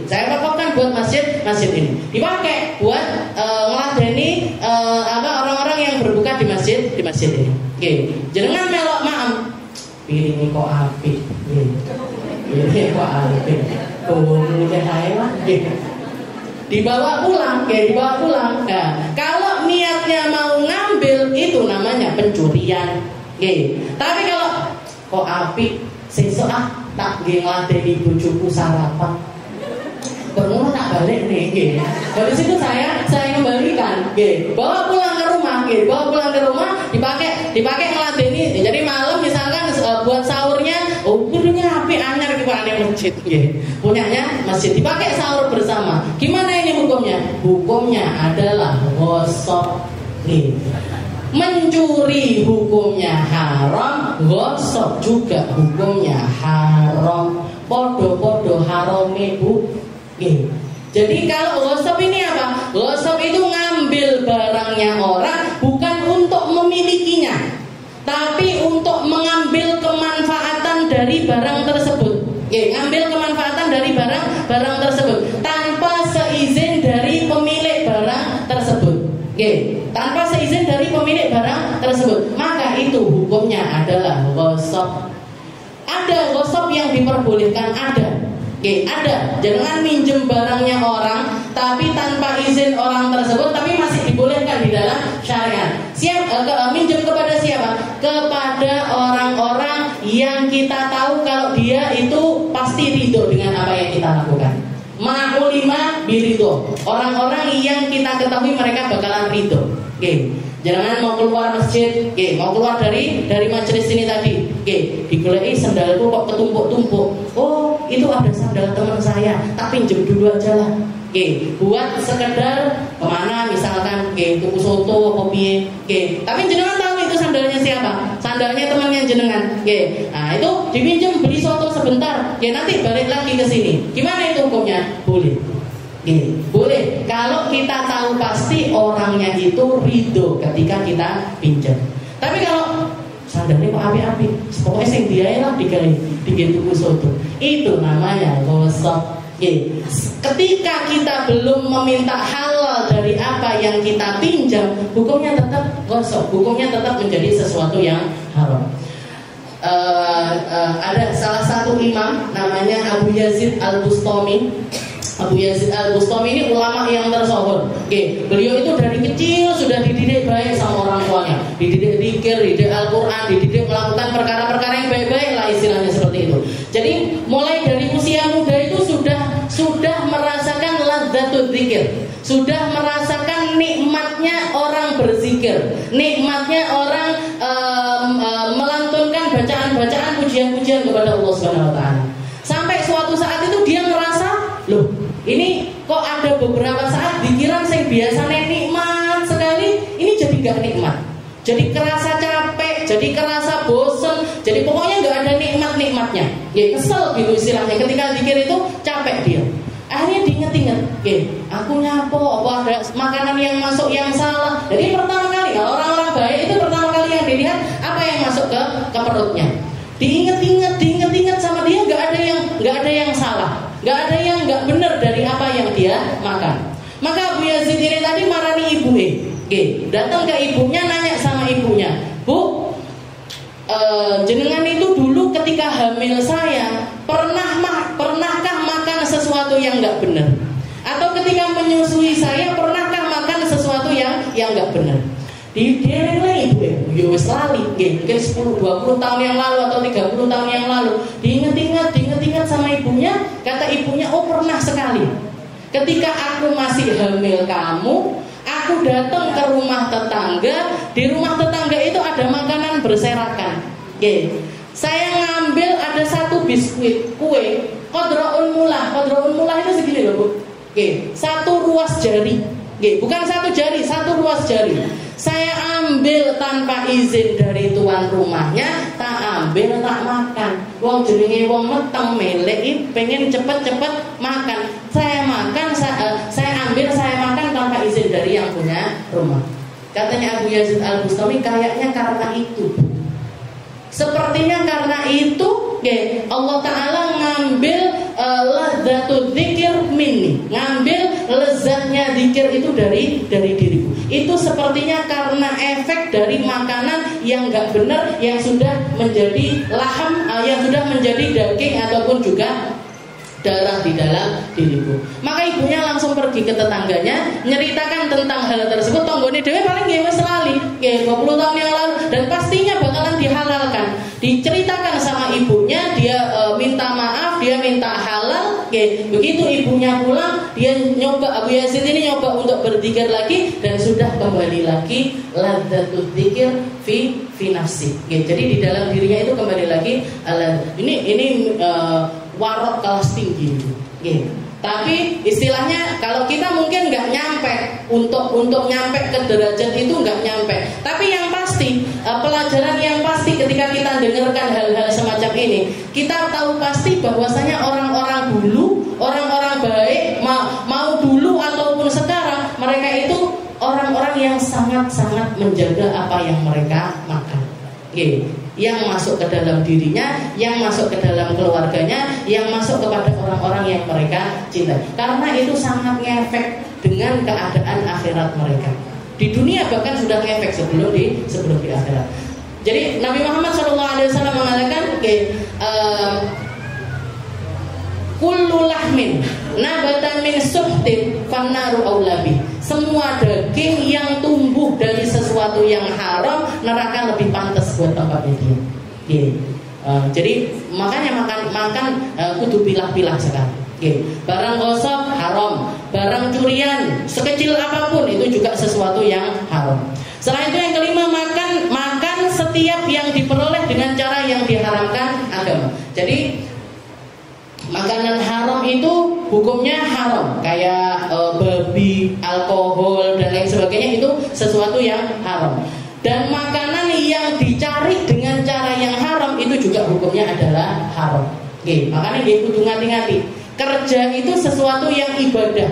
Saya wakafkan buat masjid ini. Dipakai buat ngeladeni orang-orang yang berbuka di masjid ini. Jenengan melok maem. Piring kok apik. Piring kok apik. Kumpulke ae lah. Dibawa pulang. Nah, kalau niatnya mau ngambil itu namanya pencurian. Tapi kalau kok apik sesuk tak ngladeni bojoku sarapan. Bermula tak balik nih. Dari situ saya kembalikan. Bawa pulang ke rumah, dipakai ngeladeni. Jadi malam misalkan buat sahurnya, piringnya apik anyar di masjid. Punyanya masjid, dipakai sahur bersama. Gimana ini hukumnya? Hukumnya adalah ghosab. Mencuri hukumnya haram, ghosab juga hukumnya haram. Podo-podo harame, Bu. Jadi kalau ghosab ini apa? Ghosab itu ngambil barangnya orang bukan untuk memilikinya, tapi untuk mengambil kemanfaatan dari barang tersebut. Ngambil kemanfaatan dari barang tersebut tanpa seizin dari pemilik barang tersebut. Tanpa seizin dari pemilik barang tersebut, maka itu hukumnya adalah ghosab. Ada ghosab yang diperbolehkan, ada. Jangan minjem barangnya orang tapi tanpa izin orang tersebut, tapi masih dibolehkan di dalam syariat. Minjem kepada siapa? Kepada orang-orang yang kita tahu kalau dia itu pasti ridho dengan apa yang kita lakukan. Ma'ulima biridho. Orang-orang yang kita ketahui mereka bakalan ridho. Jangan mau keluar masjid, mau keluar dari majelis ini tadi, digoleki sandalku kok ketumpuk-tumpuk. Oh, itu ada sandal teman saya, tak pinjem dulu aja lah. Buat sekedar kemana misalkan, tuku soto apa piye. Tapi jenengan tahu itu sandalnya siapa? Sandalnya temannya jenengan. Nah, itu dipinjam beli soto sebentar, nanti balik lagi ke sini. Gimana itu hukumnya? Boleh. Boleh kalau kita tahu pasti orangnya itu ridho ketika kita pinjam. Tapi kalau sandalnya kok api-api, pokoknya sing dia lah digawe tuku soto, itu namanya ghosab. Ketika kita belum meminta halal dari apa yang kita pinjam, hukumnya tetap ghosab, hukumnya tetap menjadi sesuatu yang haram. Ada salah satu imam namanya Abu Yazid Al-Bustami. Abu Yazid Al-Bustami ini ulama yang tersohor. Beliau itu dari kecil sudah dididik baik sama orang tuanya, dididik zikir, dididik Al-Quran, dididik melakukan perkara-perkara yang baik-baik lah, istilahnya seperti itu. Jadi mulai sudah merasakan nikmatnya orang berzikir, nikmatnya orang melantunkan bacaan-bacaan pujian-pujian kepada Allah Subhanahu wa taala. Sampai suatu saat itu dia ngerasa, loh, ini kok ada beberapa saat pikiran saya biasanya nikmat sekali, ini jadi gak nikmat. Jadi kerasa capek, jadi kerasa bosen, jadi pokoknya gak ada nikmat-nikmatnya. Ya, kesel gitu istilahnya. Ketika zikir itu capek dia. Akhirnya diinget-inget, aku nyapo, apa ada makanan yang masuk yang salah. Jadi pertama kali, orang-orang baik itu pertama kali yang dilihat apa yang masuk ke perutnya. Diinget-inget sama dia, gak ada yang salah, gak ada yang gak benar dari apa yang dia makan. Maka Abu Yazid ini tadi marani ibu datang ke ibunya, nanya sama ibunya, Bu, jenengan itu dulu ketika hamil saya pernahkah makan sesuatu yang nggak benar? Atau ketika menyusui saya pernahkah makan sesuatu yang nggak benar? Didereng lah ibu, ya wis lali, mungkin 10-20 tahun yang lalu atau 30 tahun yang lalu. Diingat sama ibunya, kata ibunya, oh pernah sekali. Ketika aku masih hamil kamu, aku datang ke rumah tetangga. Di rumah tetangga itu ada makanan berserakan. Saya ngambil ada satu biskuit kue Qadra'un mulah itu segini loh Bu. Satu ruas jari. Bukan satu jari, satu ruas jari. Saya ambil tanpa izin dari tuan rumahnya, tak ambil, tak makan. Wong jenenge wong meteng melek, pengen cepet-cepet makan. Saya makan, saya ambil, saya makan tanpa izin dari yang punya rumah. Katanya Abu Yazid Al-Bustami, kayaknya karena itu. Sepertinya karena itu, Allah Ta'ala ngambil ladzatul dzikir minni, ngambil lezatnya zikir itu dari diriku. Itu sepertinya karena efek dari makanan yang gak benar, yang sudah menjadi laham, yang sudah menjadi daging ataupun juga darah di dalam diriku. Maka ibunya langsung pergi ke tetangganya, nyeritakan tentang hal tersebut. Tonggone dhewe paling wis lali, 20 tahun yang lalu, dan pastinya bakalan dihalalkan. Diceritakan sama ibunya, dia minta maaf, dia minta halal. Begitu ibunya pulang, dia nyoba, Abu Yazid ini nyoba untuk berzikir lagi, dan sudah kembali lagi ladzatul dzikir fi nafsi. Jadi di dalam dirinya itu kembali lagi ini warok kelas tinggi. Tapi istilahnya kalau kita mungkin nggak nyampe untuk nyampe ke derajat itu nggak nyampe. Tapi yang pasti pelajaran yang pasti ketika kita dengarkan hal-hal semacam ini, kita tahu pasti bahwasanya orang-orang dulu, orang-orang baik mau dulu ataupun sekarang, mereka itu orang-orang yang sangat-sangat menjaga apa yang mereka makan. Yang masuk ke dalam dirinya, yang masuk ke dalam keluarganya, yang masuk kepada orang-orang yang mereka cintai. Karena itu sangat ngefek dengan keadaan akhirat mereka. Di dunia bahkan sudah ngefek sebelum di akhirat. Jadi Nabi Muhammad SAW mengatakan, kullu lahmin nabatan min suhtin fannaru aulabi. Semua daging yang tumbuh dari sesuatu yang haram, neraka lebih pantas buat tempatnya dia. Jadi makanya makan kudu pilah-pilah sekali. Barang gosok haram, barang curian sekecil apapun itu juga sesuatu yang haram. Selain itu yang kelima, makan setiap yang diperoleh dengan cara yang diharamkan agama. Jadi makanan haram itu hukumnya haram, kayak babi, alkohol dan lain sebagainya, itu sesuatu yang haram. Dan makanan yang dicari dengan cara yang haram itu juga hukumnya adalah haram. Makanya dia kudu ngati-ngati. Kerja itu sesuatu yang ibadah.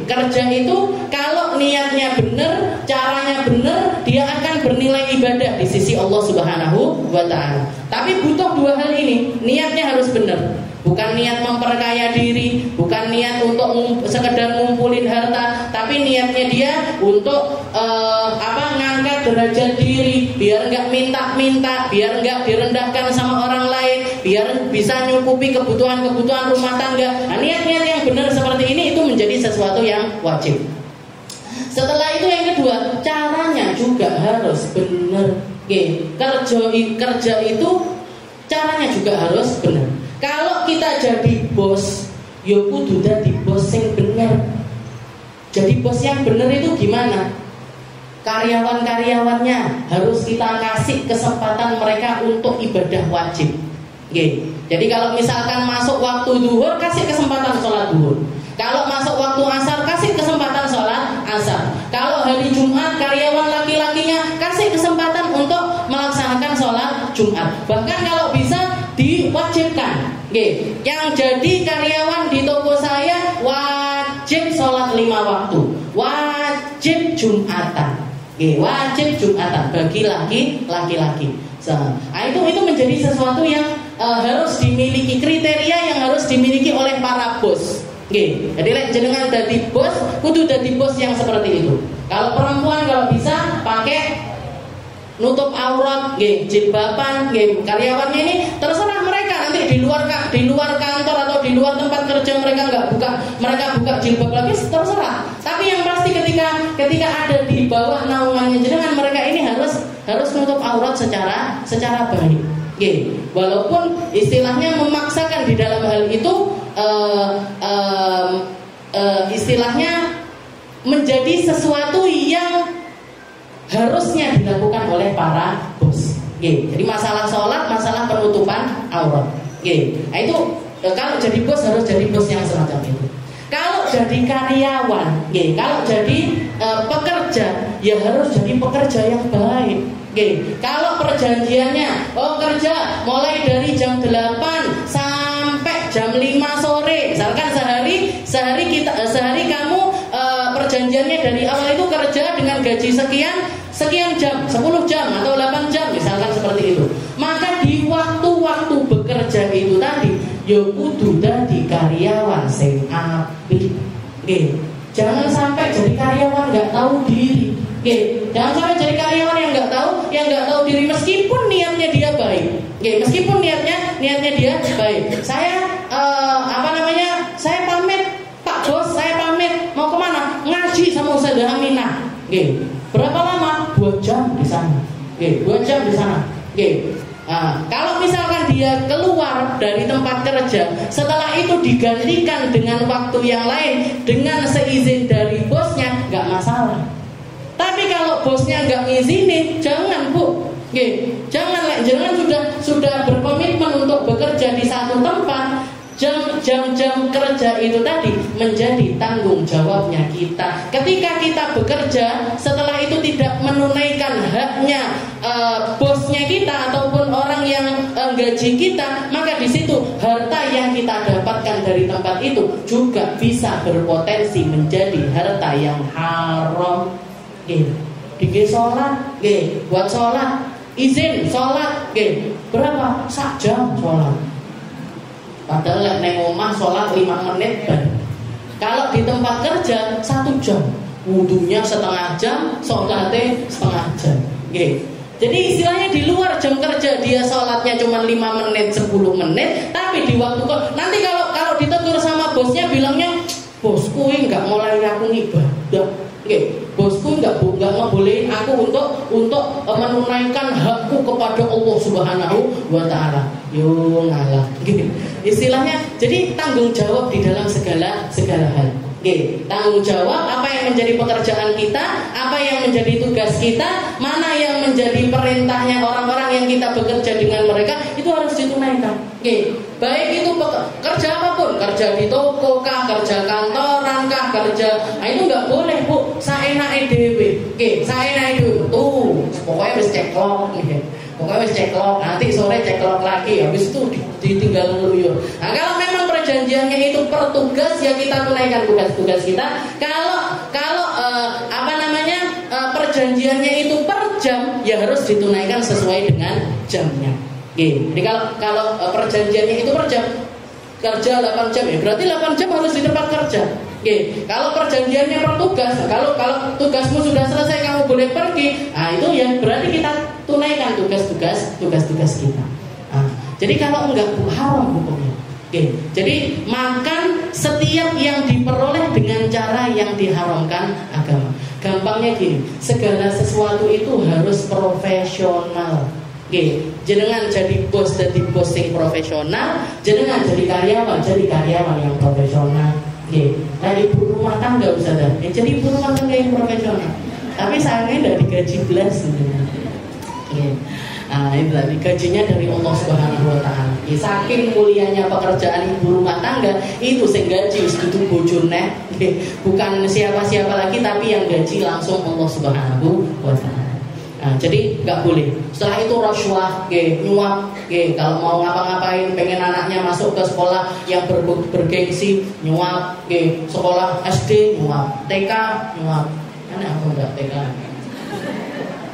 Kerja itu kalau niatnya benar, caranya benar, dia akan bernilai ibadah di sisi Allah Subhanahu wa Ta'ala. Tapi butuh dua hal ini. Niatnya harus benar. Bukan niat memperkaya diri, bukan niat untuk sekedar ngumpulin harta, tapi niatnya dia untuk ngangkat derajat diri, biar nggak minta-minta, biar nggak direndahkan sama orang lain, biar bisa nyukupi kebutuhan-kebutuhan rumah tangga. Nah, niat-niat yang benar seperti ini itu menjadi sesuatu yang wajib. Setelah itu yang kedua, caranya juga harus benar. Kerja itu caranya juga harus benar. Kalau kita jadi bos, ya kudu dadi bos sing bener. Jadi bos yang benar itu gimana? Karyawan-karyawannya harus kita kasih kesempatan mereka untuk ibadah wajib. Oke. Jadi kalau misalkan masuk waktu zuhur, kasih kesempatan sholat zuhur. Kalau masuk waktu asar, kasih kesempatan sholat asar. Kalau hari Jumat, karyawan laki-lakinya kasih kesempatan untuk melaksanakan sholat Jumat. Bahkan kalau bisa diwajibkan. Oke. Yang jadi karyawan di toko saya wajib sholat 5 waktu, wajib Jumatan. Wajib Jumatan bagi laki-laki. Nah, itu menjadi sesuatu yang harus dimiliki, kriteria yang harus dimiliki oleh para bos. Jadi jenengan dadi bos, kudu dadi bos yang seperti itu. Kalau perempuan kalau bisa pakai nutup aurat, jilbaban, karyawannya ini terserah mereka nanti di luar kantor atau di luar tempat kerja mereka buka jilbab lagi, terserah. Tapi yang pasti ketika ada di bawah naungannya jenengan, mereka ini harus nutup aurat secara baik. Walaupun istilahnya memaksakan di dalam hal itu istilahnya menjadi sesuatu yang harusnya dilakukan oleh para bos. Jadi masalah sholat, masalah penutupan aurat. Nah itu kalau jadi bos harus jadi bos yang semacam itu. Kalau jadi karyawan, kalau jadi pekerja, ya harus jadi pekerja yang baik. Kalau perjanjiannya, kerja mulai dari jam 8 sampai jam 5 sore. Misalkan sehari kamu perjanjiannya dari awal itu kerja dengan gaji sekian jam, 10 jam atau 8 jam misalkan seperti itu. Maka di waktu-waktu bekerja itu tadi ya kudu dadi karyawan sing apik. Jangan sampai jadi karyawan nggak tahu diri. Jangan sampai jadi karyawan yang nggak tahu diri meskipun niatnya dia baik. Meskipun niatnya dia baik. Saya saya pamit Pak Bos, saya pamit mau kemana? Ngaji sama Ustazah Aminah. Berapa lama? 2 jam di sana. 2 jam di sana. Nah, kalau misalkan dia keluar dari tempat kerja, setelah itu digantikan dengan waktu yang lain dengan seizin dari bosnya, nggak masalah. Tapi kalau bosnya nggak ngizinin, jangan Bu. Jangan sudah berkomitmen untuk bekerja di satu tempat. Jam-jam kerja itu tadi menjadi tanggung jawabnya kita. Ketika kita bekerja, setelah itu tidak menunaikan haknya bosnya kita ataupun orang yang gaji kita, maka di situ harta yang kita dapatkan dari tempat itu juga bisa berpotensi menjadi harta yang haram. Dikit sholat, buat sholat, izin sholat, berapa? 1 jam sholat. Padahal neng omah sholat 5 menit ban. Kalau di tempat kerja 1 jam, wudunya setengah jam, sholatnya setengah jam. Jadi istilahnya di luar jam kerja dia sholatnya cuma 5 menit, 10 menit. Tapi di waktu nanti kalau ditegur sama bosnya bilangnya, bosku nggak mulai aku ibadah. Bosku nggak ngebolehin aku untuk menunaikan hakku kepada Allah Subhanahu wa Ta'ala. Yo ngalah. Istilahnya jadi tanggung jawab di dalam segala hal. Tanggung jawab apa yang menjadi pekerjaan kita, apa yang menjadi tugas kita, mana yang menjadi perintahnya orang-orang yang kita bekerja dengan mereka, itu harus ditunaikan. Baik itu kerja apapun, kerja di toko kah, kerja kantoran kah, nah itu nggak boleh Bu, saenake dhewe. Saenake dhewe. Tuh, pokoknya wis ceklok Pokoknya wis ceklok, nanti sore ceklok lagi, habis itu ditinggal ngeluyur. Nah, kalau memang perjanjiannya itu per tugas, ya kita tunaikan tugas-tugas kita. Kalau perjanjiannya itu per jam, ya harus ditunaikan sesuai dengan jamnya. Jadi kalau perjanjiannya itu per jam, kerja 8 jam, ya berarti 8 jam harus di tempat kerja. Kalau perjanjiannya per tugas, kalau tugasmu sudah selesai kamu boleh pergi, nah itu ya berarti kita tunaikan tugas-tugas kita. Nah, jadi kalau enggak haram hukumnya. Jadi makan setiap yang diperoleh dengan cara yang diharamkan agama. Gampangnya gini, segala sesuatu itu harus profesional. Jenengan jadi bos yang profesional, jenengan jadi karyawan yang profesional. Nah ibu rumah tangga Ustazah, jadi ibu rumah tangga yang profesional, tapi sayangnya tidak digaji belas itu tadi gajinya dari Allah Subhanahu Wa Taala. Saking mulianya pekerjaan ibu rumah tangga itu sing gaji itu bojone, bukan siapa-siapa lagi, tapi yang gaji langsung Allah Subhanahu Wa Taala. Jadi nggak boleh. Setelah itu rasuah, nyuap, kalau mau ngapa-ngapain, pengen anaknya masuk ke sekolah yang bergengsi, nyuap, sekolah SD nyuap, TK nyuap. Mana aku nggak TK?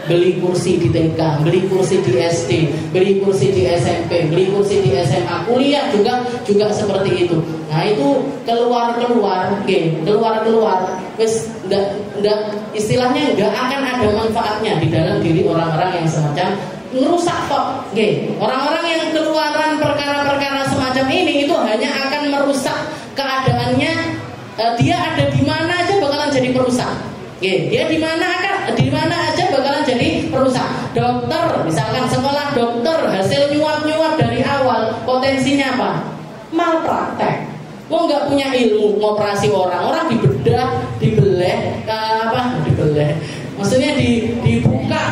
Beli kursi di TK, beli kursi di SD, beli kursi di SMP, beli kursi di SMA, kuliah juga seperti itu. Nah itu keluar, wes enggak istilahnya enggak akan ada manfaatnya di dalam diri orang-orang yang semacam ngerusak kok. Orang-orang yang keluaran perkara-perkara semacam ini itu hanya akan merusak keadaannya. Dia ada di mana aja bakalan jadi perusak. Dia di mana aja bakalan jadi perusak. Dokter, misalkan sekolah dokter, hasil nyuap dari awal, potensinya apa? Malpraktek. Nggak punya ilmu ngoperasi orang dibedah, dibelah, maksudnya dibuka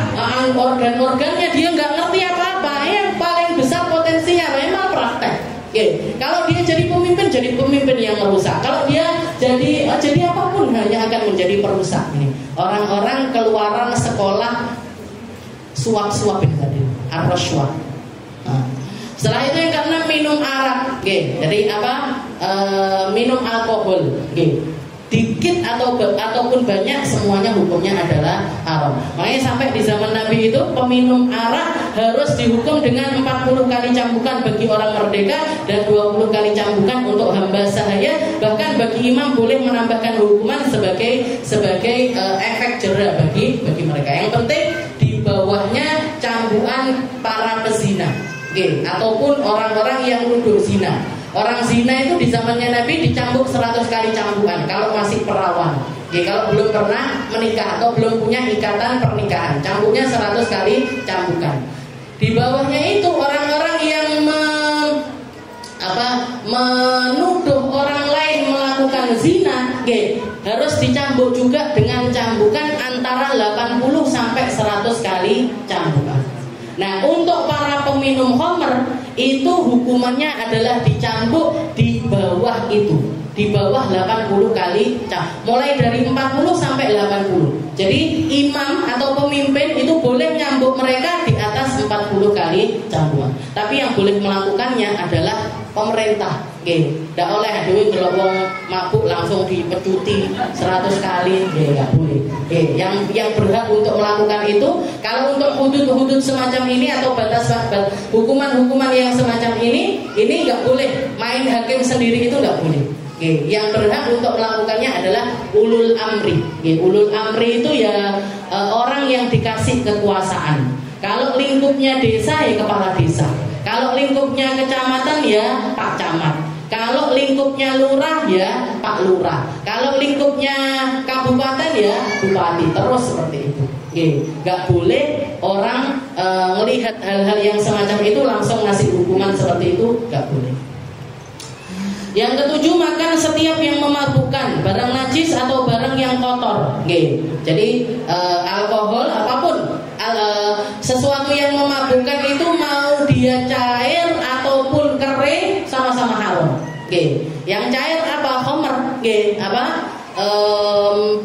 organ-organnya, dia nggak ngerti apa-apa. Yang paling besar potensinya memang praktek. Kalau dia jadi pemimpin yang merusak. Kalau dia jadi apapun hanya akan menjadi perusak. Ini orang-orang keluaran sekolah suap ini tadi, arroswah. Setelah itu yang karena minum arak, jadi apa? Minum alkohol, dikit ataupun banyak, semuanya hukumnya adalah haram. Makanya sampai di zaman Nabi itu peminum arak harus dihukum dengan 40 kali cambukan bagi orang merdeka dan 20 kali cambukan untuk hamba sahaya. Bahkan bagi imam boleh menambahkan hukuman sebagai efek jera bagi mereka. Yang penting di bawahnya cambukan para pezina, ataupun orang-orang yang nuduh zina. Orang zina itu di zamannya Nabi dicambuk 100 kali cambukan kalau masih perawan. Kalau belum pernah menikah atau belum punya ikatan pernikahan, cambuknya 100 kali cambukan. Di bawahnya itu orang-orang yang menuduh orang lain melakukan zina, harus dicambuk juga dengan cambukan antara 80 sampai 100 kali cambukan. Nah, untuk para peminum khamr itu hukumannya adalah dicambuk di bawah itu, di bawah 80 kali mulai dari 40 sampai 80. Jadi imam atau pemimpin itu boleh nyambuk mereka di atas 40 kali cambukan. Tapi yang boleh melakukannya adalah pemerintah. Tidak oleh duit kalau wong mabuk langsung dipecuti 100 kali, nggak boleh. Yang berhak untuk melakukan itu, kalau untuk hudud semacam ini atau batas hukuman yang semacam ini nggak boleh. Main hakim sendiri itu nggak boleh. Yang berhak untuk melakukannya adalah ulul amri. Ulul amri itu ya orang yang dikasih kekuasaan. Kalau lingkupnya desa ya kepala desa. Kalau lingkupnya kecamatan ya Pak Camat. Kalau lingkupnya lurah ya Pak Lurah. Kalau lingkupnya kabupaten ya bupati. Terus seperti itu. Gak boleh orang melihat hal-hal yang semacam itu langsung ngasih hukuman seperti itu, gak boleh. Yang ketujuh, makan setiap yang memabukkan, barang najis atau barang yang kotor. Jadi alkohol apapun, sesuatu yang memabukkan itu mau dia cair ataupun kering sama-sama haram. Yang cair apa? Khamr,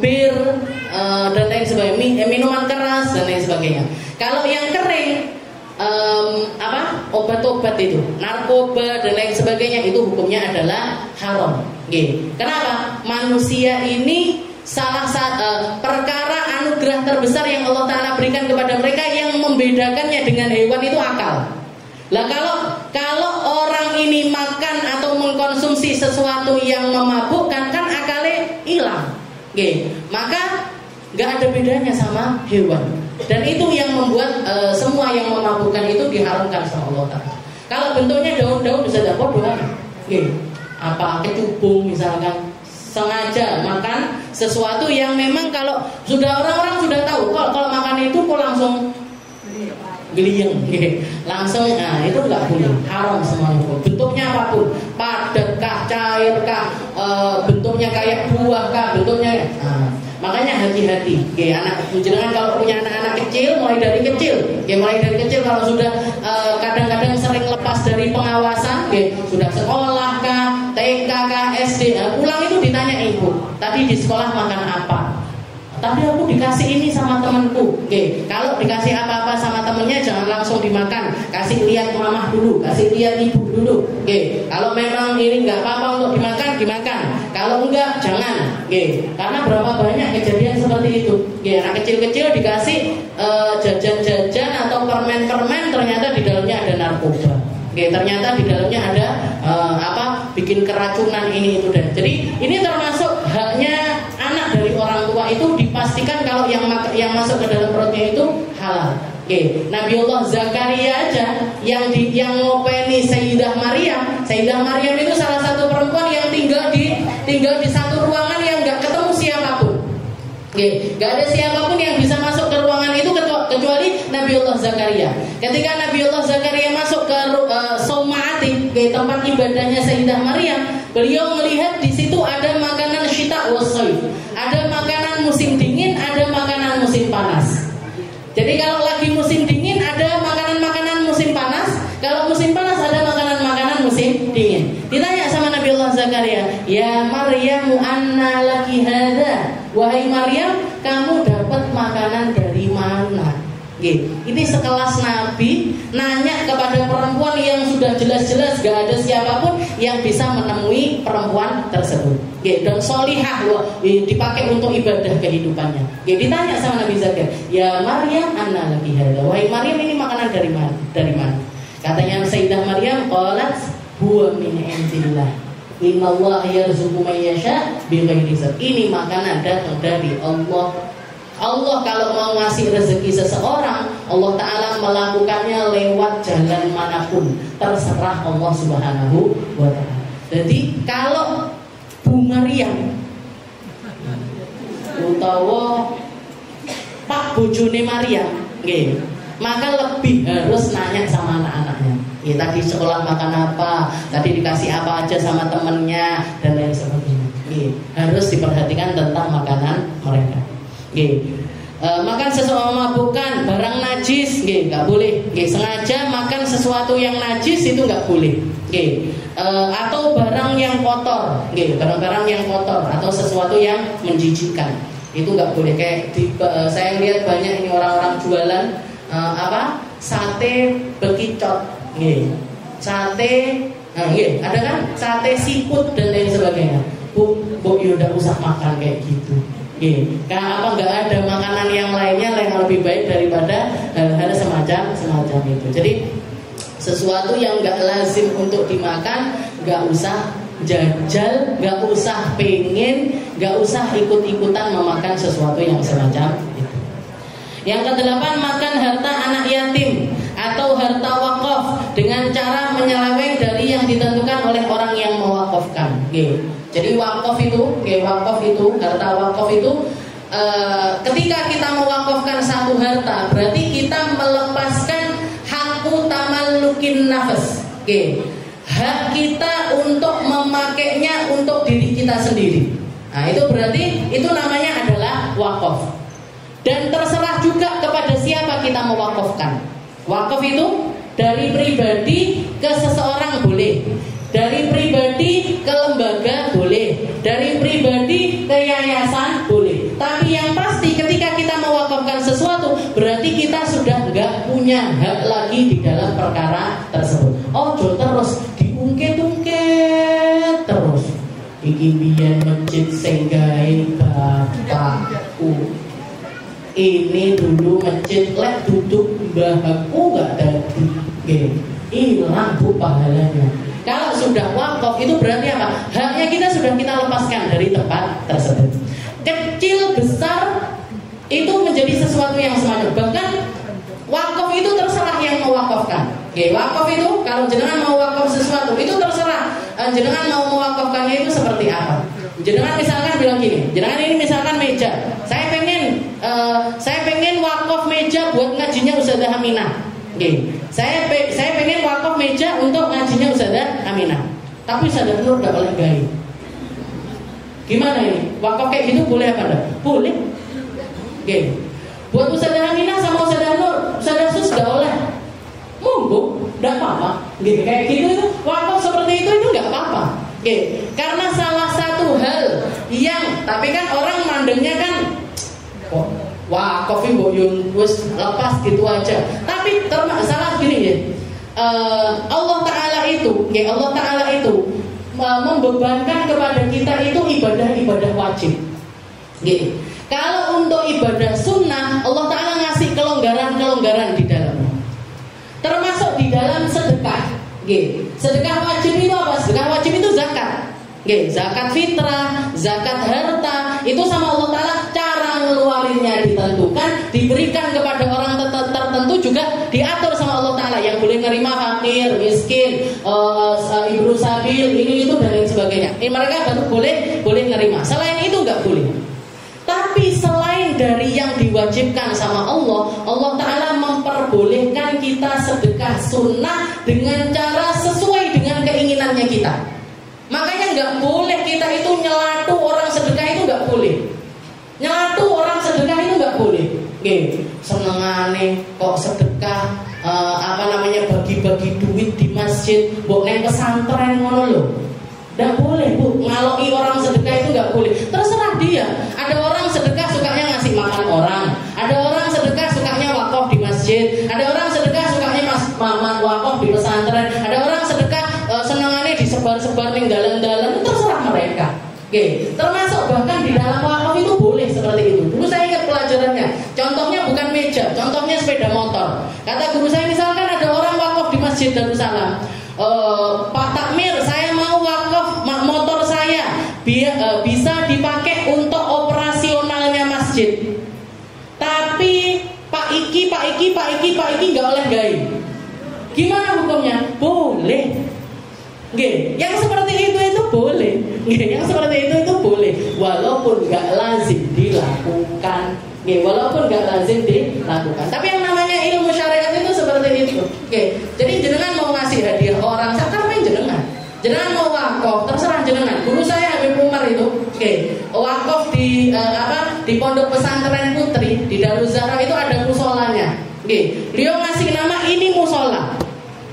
bir dan lain sebagainya, minuman keras dan lain sebagainya. Kalau yang kering obat-obat itu, narkoba dan lain sebagainya, itu hukumnya adalah haram. Kenapa? Manusia ini salah satu perkara anugerah terbesar yang Allah Ta'ala berikan kepada mereka, yang membedakannya dengan hewan itu akal. Lah kalau orang ini makan atau mengkonsumsi sesuatu yang memabukkan, kan akalnya hilang. Maka nggak ada bedanya sama hewan. Dan itu yang membuat semua yang memabukkan itu diharamkan sama Allah Ta'ala. Kalau bentuknya daun-daun bisa dapat doang. Apa kecubung misalkan, sengaja makan sesuatu yang memang kalau sudah orang-orang sudah tahu kalau makan itu kok langsung gliyeng, langsung, nah itu nggak boleh, haram semuanya. Bentuknya apapun, padat kah, cair kah, bentuknya kayak buah kah, bentuknya. Nah, makanya hati-hati, anak jenengan kalau punya anak-anak kecil, mulai dari kecil, kalau sudah kadang-kadang sering lepas dari pengawasan, sudah sekolah kah, TK kah, SD, pulang itu ditanya ibu, tadi di sekolah makan apa? Tadi aku dikasih ini sama temanku. Kalau dikasih apa-apa sama temennya jangan langsung dimakan. Kasih lihat mamah dulu, kasih lihat ibu dulu. Kalau memang ini nggak apa-apa untuk dimakan. Kalau enggak jangan. Karena berapa banyak kejadian seperti itu. Anak kecil-kecil dikasih jajan-jajan atau permen-permen, ternyata di dalamnya ada narkoba. Ternyata di dalamnya ada bikin keracunan ini itu dan. Jadi ini termasuk haknya anak dari orang tua itu dipastikan kalau yang masuk ke dalam perutnya itu halal. Nabiullah Zakaria aja yang ngopeni Sayyidah Maryam. Sayyidah Maryam itu salah satu perempuan yang tinggal di satu ruangan yang nggak ketemu siapapun. Gak ada siapapun yang bisa masuk ke ruangan itu kecuali Nabiullah Zakaria. Ketika Nabiullah Zakaria masuk ke Soma'ati, ke tempat ibadahnya Sayyidah Maryam, beliau melihat di situ ada makanan syita wa shaif. Ada makanan musim dingin, ada makanan musim panas. Jadi kalau lagi musim dingin ada makanan-makanan musim panas, kalau musim panas ada makanan-makanan musim dingin. Ditanya sama Nabiullah Zakaria, "Ya Maryam, anna laki hadza?" Wahai Maryam, kamu dapat makanan dari mana? Ini sekelas Nabi nanya kepada perempuan yang sudah jelas-jelas gak ada siapapun yang bisa menemui perempuan tersebut. Dan solihah dipakai untuk ibadah kehidupannya. Ditanya sama Nabi Zakaria, "Ya Maryam, anna laki hadza?" Wahai Maryam, ini makanan dari mana? Katanya Sayyidah Maryam, qalat huwa min indillah. Innallaha yarzuqu man yasha bighairi hisab. Ini makanan datang dari Allah. Allah kalau mau ngasih rezeki seseorang, Allah Ta'ala melakukannya lewat jalan manapun, terserah Allah Subhanahu wa Ta'ala. Jadi kalau Bu Maryam utawa Pak bojone Maryam, maka lebih harus nanya sama anak-anaknya. Tadi sekolah makan apa, tadi dikasih apa aja sama temennya dan lain sebagainya. Harus diperhatikan tentang makanan mereka. Makan sesuatu memabukkan, barang najis, nggak boleh. Sengaja makan sesuatu yang najis itu nggak boleh. Atau barang yang kotor, barang-barang yang kotor atau sesuatu yang menjijikkan itu nggak boleh. Kayak saya lihat banyak ini orang-orang jualan sate bekicot, sate, ada kan sate siput dan lain sebagainya. Bu, ya udah usah makan kayak gitu. Karena nggak ada makanan yang lainnya yang lebih baik daripada hal semacam itu. Jadi sesuatu yang nggak lazim untuk dimakan, nggak usah jajal, nggak usah pengen, nggak usah ikut-ikutan memakan sesuatu yang semacam itu. Yang kedelapan, makan harta anak yatim atau harta wakaf dengan cara menyeleweng dari yang ditentukan oleh orang yang mewakafkan. Jadi wakaf itu, harta wakaf itu, ketika kita mewakafkan satu harta, berarti kita melepaskan hakku tamallukin nafas. Hak kita untuk memakainya untuk diri kita sendiri. Nah, itu berarti itu namanya adalah wakaf. Dan terserah juga kepada siapa kita mewakafkan. Wakaf itu dari pribadi ke seseorang boleh, dari pribadi ke lembaga boleh, dari pribadi ke yayasan boleh. Tapi yang pasti ketika kita mewakafkan sesuatu, berarti kita sudah nggak punya hak lagi di dalam perkara tersebut. Terus diungkit-ungkit terus. Iki biyen masjid sing gawe bapakku. Ini dulu masjid lek duduk mbahku gak dadi. Hilang bu pahalanya. Kalau sudah wakaf itu berarti apa? Haknya kita sudah kita lepaskan dari tempat tersebut. Kecil besar itu menjadi sesuatu yang semacam. Bahkan wakaf itu terserah yang mewakafkan. Wakaf itu kalau jenengan mau wakaf sesuatu itu terserah. Jenengan mau mewakafkannya itu seperti apa? Jenengan misalkan bilang gini, jenengan ini misalkan meja, saya pengen wakaf meja buat ngajinya Ustazah Aminah. Saya pengen wakaf meja untuk ngajinya Ustazah Aminah, tapi Ustazah Nur gak boleh gali. Gimana ini? Wakaf kayak gitu boleh apa enggak? Boleh. Buat Ustazah Aminah sama Ustazah Nur, Ustazah Sus gak boleh. Monggo, gak apa-apa. Kayak gitu itu wakaf seperti itu gak apa-apa. Karena salah satu hal yang, tapi kan orang mandengnya kan kok wakaf mbok yo wis lepas gitu aja. Tapi salah gini ya. Allah Ta'ala itu membebankan kepada kita itu ibadah-ibadah wajib. Kalau untuk ibadah sunnah, Allah Ta'ala ngasih kelonggaran-kelonggaran di dalamnya. Termasuk di dalam sedekah. Sedekah wajib itu apa? Sedekah wajib itu zakat. Zakat fitrah, zakat harta, itu sama Allah Ta'ala cara ngeluarinnya ditentukan, diberikan kepada orang tertentu juga diatur sama Allah Ta'ala. Yang boleh nerima fakir, miskin, ibnu sabil, ini itu dan lain sebagainya. Mereka baru boleh nerima. Selain itu nggak boleh. Tapi selain dari yang diwajibkan sama Allah, Allah Ta'ala memperbolehkan kita sedekah sunnah dengan cara sesuai dengan keinginannya kita. Makanya nggak boleh kita itu nyelatu orang sedekah, itu nggak boleh. Nyelatu orang sedekah itu nggak boleh. Senengane kok sedekah, bagi-bagi duit di masjid, mbok neng pesantren ngono lho. Nggak boleh Bu, ngaloki orang sedekah itu nggak boleh. Terserah dia. Ada orang sedekah sukanya ngasih makan orang, ada orang sedekah sukanya wakaf di masjid, ada orang sedekah sukanya wakaf di pesantren, ada orang sedekah senangannya disebar-sebar ning dalan-dalan, terserah mereka. Termasuk bahkan di dalam wakaf itu boleh seperti itu. Dulu saya ingat pelajarannya. Contohnya bukan meja, contohnya sepeda motor. Kata guru saya, misalkan ada orang wakaf di Masjid Darussalam. Pak Takmir, saya mau wakaf motor saya bisa dipakai untuk operasionalnya masjid. Tapi Pak Iki nggak oleh gai. Gimana hukumnya? Boleh. Yang seperti itu boleh. Yang seperti itu boleh, walaupun nggak lazim dilakukan. Tapi yang namanya ilmu syariat itu seperti itu. Jadi jenengan mau ngasih hadiah orang, sakarnya jenengan mau wakaf, terserah jenengan. Guru saya Habib Umar itu, wakaf di Pondok Pesantren Putri di Daruz Zahra itu ada musolanya. Beliau ngasih nama ini musola.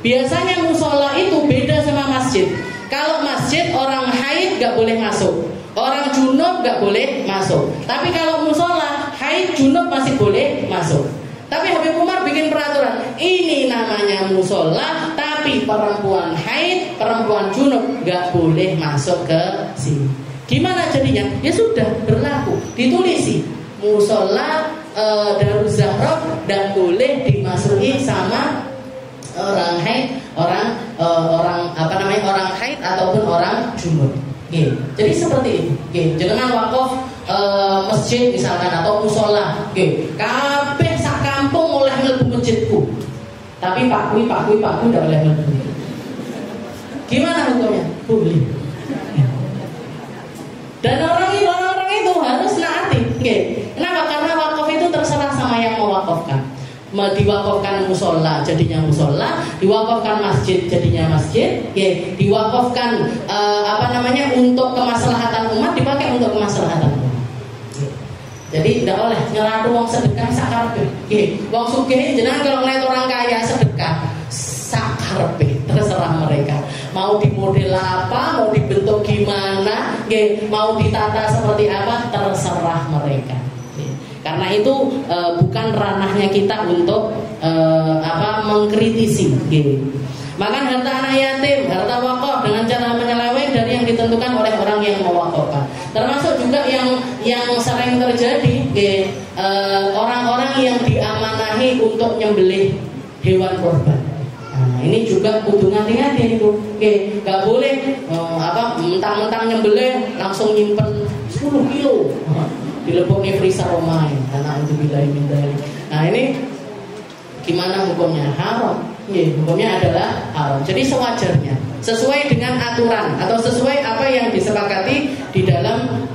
Biasanya musola itu beda sama masjid. Kalau masjid orang haid gak boleh masuk, orang junub gak boleh masuk. Tapi kalau musola, haid junub masih boleh masuk. Tapi Habib Umar bikin peraturan, ini namanya musola, tapi perempuan haid, perempuan junub gak boleh masuk ke sini. Gimana jadinya? Ya sudah berlaku, ditulisi musola Daruz Zahra dan boleh dimasuki sama orang haid, orang haid ataupun orang junub. Jadi seperti itu. Jangan wakaf masjid misalkan atau musola. Kabeh sak kampung oleh mlebu masjidku. Tapi Pak Kui tidak oleh mlebu. Gimana hukumnya? Boleh. Dan orang-orang itu harus naati. Kenapa? Karena wakaf itu terserah sama yang mewakafkan. Diwakafkan musola jadinya musola, diwakafkan masjid jadinya masjid, diwakafkan untuk kemaslahatan umat, dipakai untuk kemaslahatan umat. Jadi tidak oleh nyelatu wong sedekah sakarpe. Wong sugih jenengan kalau ngeliat orang kaya sedekah sakarpe, terserah mereka. Mau di model apa, mau dibentuk gimana, mau ditata seperti apa, terserah mereka. Karena itu bukan ranahnya kita untuk mengkritisi. Makan harta anak yatim, harta wakaf dengan cara menyeleweng dari yang ditentukan oleh orang yang mewakafkan. Termasuk juga yang sering terjadi, orang-orang yang diamanahi untuk nyembelih hewan kurban. Nah, ini juga kudu hati-hati itu. Gak boleh mentang-mentang nyembelih langsung nyimpen 10 kilo. Dileboknya freezer romain, karena untuk bilahi. Nah ini gimana hukumnya? Haram. Hukumnya adalah haram. Jadi sewajarnya, sesuai dengan aturan atau sesuai apa yang disepakati di dalam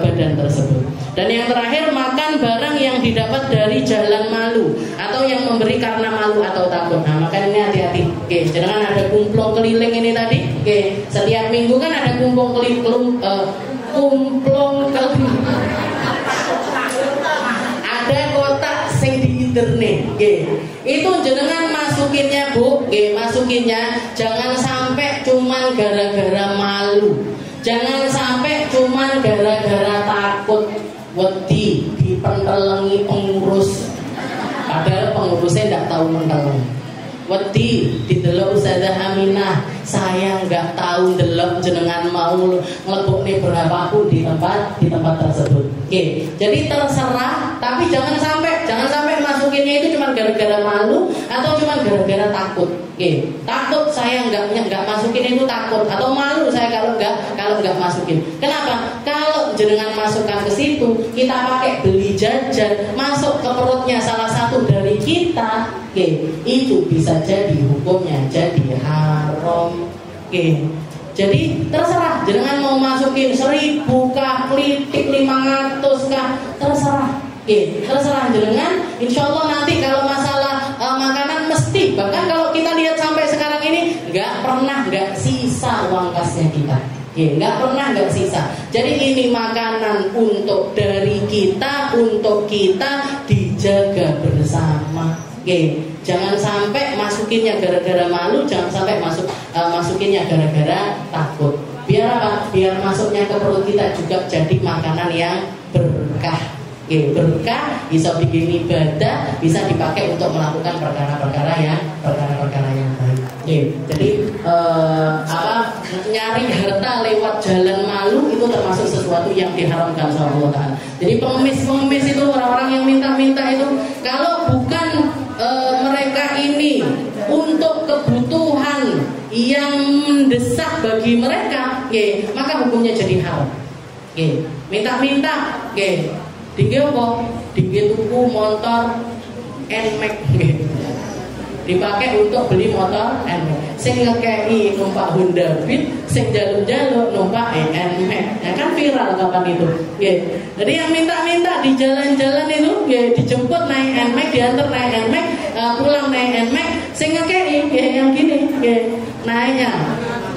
badan tersebut. Dan yang terakhir, makan barang yang didapat dari jalan malu atau yang memberi karena malu atau takut. Nah, maka ini hati-hati. Oke, jangan ada kumplong keliling ini tadi. Oke, setiap minggu kan ada kumplong keliling. Ada kotak sing di internet. Oke, itu jenengan masukinnya Bu. Oke, masukinnya jangan sampai cuman gara-gara malu. Jangan sampai cuman gara-gara takut. Wedi dipentelengi pengurus, padahal pengurusnya tidak tahu menteleng. Wedi didelok Ustazah Aminah, saya nggak tahu delok jenengan mau ngelebokne berapa pun di tempat tersebut. Oke, jadi terserah, tapi jangan sampai masukinnya itu cuma gara-gara malu atau cuma gara-gara takut. Oke, takut saya nggak masukin itu takut, atau malu saya kalau nggak masukin. Kenapa? Kalau jenengan masukkan ke situ, kita pakai beli jajan masuk ke perutnya salah satu dari kita, oke, itu bisa jadi hukumnya jadi haram. Oke, jadi terserah jenengan mau masukin 1000 kah, klitik 500 kah, terserah. Oke, terserah jenengan. Insya Allah nanti kalau masalah makanan mesti, bahkan kalau kita lihat sampai sekarang ini nggak sisa uang kasnya kita. Oke, nggak sisa. Jadi ini makanan dari kita, untuk kita dijaga bersama. Oke, jangan sampai masukinnya gara-gara malu, jangan sampai masukinnya gara-gara takut. Biar apa? Biar masuknya ke perut kita juga jadi makanan yang berkah. Oke, berkah, bisa bikin ibadah, bisa dipakai untuk melakukan perkara-perkara yang baik. Oke, jadi nyari harta lewat jalan malu itu termasuk sesuatu yang diharamkan sama Allah Ta'ala. Jadi pengemis itu, orang-orang yang minta-minta itu, kalau bukan mereka ini untuk kebutuhan yang mendesak bagi mereka, maka hukumnya jadi haram. Minta-minta, dingin kok, dingin tuku motor NMAX, dipakai untuk beli motor NMAX. Sing ngekei numpak Honda Beat, sing jaluk-jaluk numpak NMAX. Ya kan viral kapan itu. Jadi yang minta-minta di jalan-jalan itu, dijemput naik NMAX, diantar naik NMAX, pulang naik NMAX. Sing ngekei yang gini, naiknya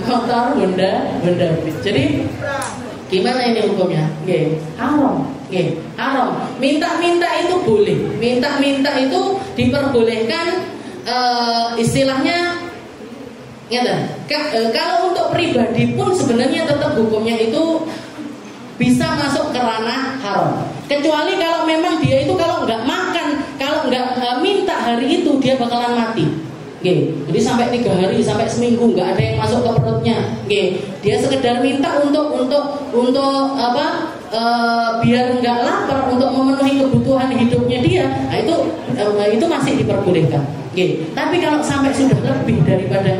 motor Honda Beat. Jadi gimana ini hukumnya? Haram. Haram. Minta-minta itu boleh. Minta-minta itu diperbolehkan, istilahnya kalau untuk pribadi pun sebenarnya tetap hukumnya itu bisa masuk ke ranah haram. Kecuali kalau memang dia itu kalau nggak makan, kalau nggak minta hari itu dia bakalan mati. Jadi sampai 3 hari, sampai seminggu nggak ada yang masuk ke perutnya. Dia sekedar minta untuk apa? Biar nggak lapar, untuk memenuhi kebutuhan hidupnya dia. Nah, itu masih diperbolehkan. Tapi kalau sampai sudah lebih daripada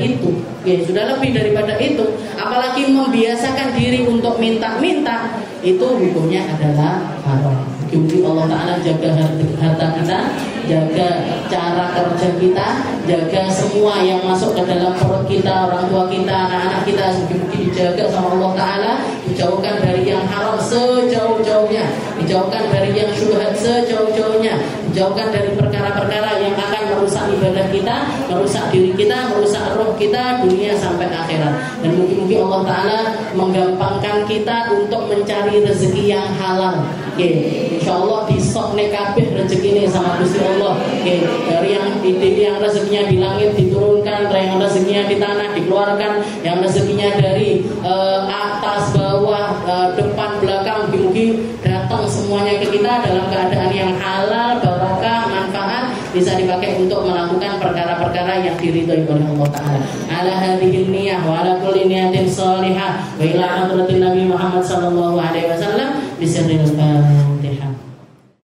itu, apalagi membiasakan diri untuk minta-minta, itu hukumnya adalah haram. Jadi Allah Ta'ala jaga harta kita, jaga cara kerja kita, jaga semua yang masuk ke dalam perut kita, orang tua kita, anak-anak kita, mungkin dijaga sama Allah Ta'ala, dijauhkan dari yang haram sejauh-jauhnya, dijauhkan dari yang syubhat sejauh-jauhnya, dijauhkan dari perkara-perkara yang akan merusak ibadah kita, merusak diri kita, merusak roh kita, dunia sampai akhirat. Dan mungkin Allah Ta'ala menggampangkan kita untuk mencari rezeki yang halal. Insyaallah disokne kabeh rezekine sama Gusti Allah. Dari yang rezekinya di langit diturunkan, dari yang rezekinya di tanah dikeluarkan, yang rezekinya dari atas bawah, depan belakang, mungkin datang semuanya ke kita dalam keadaan yang halal, barokah, manfaat, bisa dipakai untuk melakukan perkara-perkara yang diridhoi oleh Allah Ta'ala. Ala hadhihi niyah wa ala kulli niyatin shalihah wa ila hadratin Nabi Muhammad sallallahu alaihi wasallam bisirril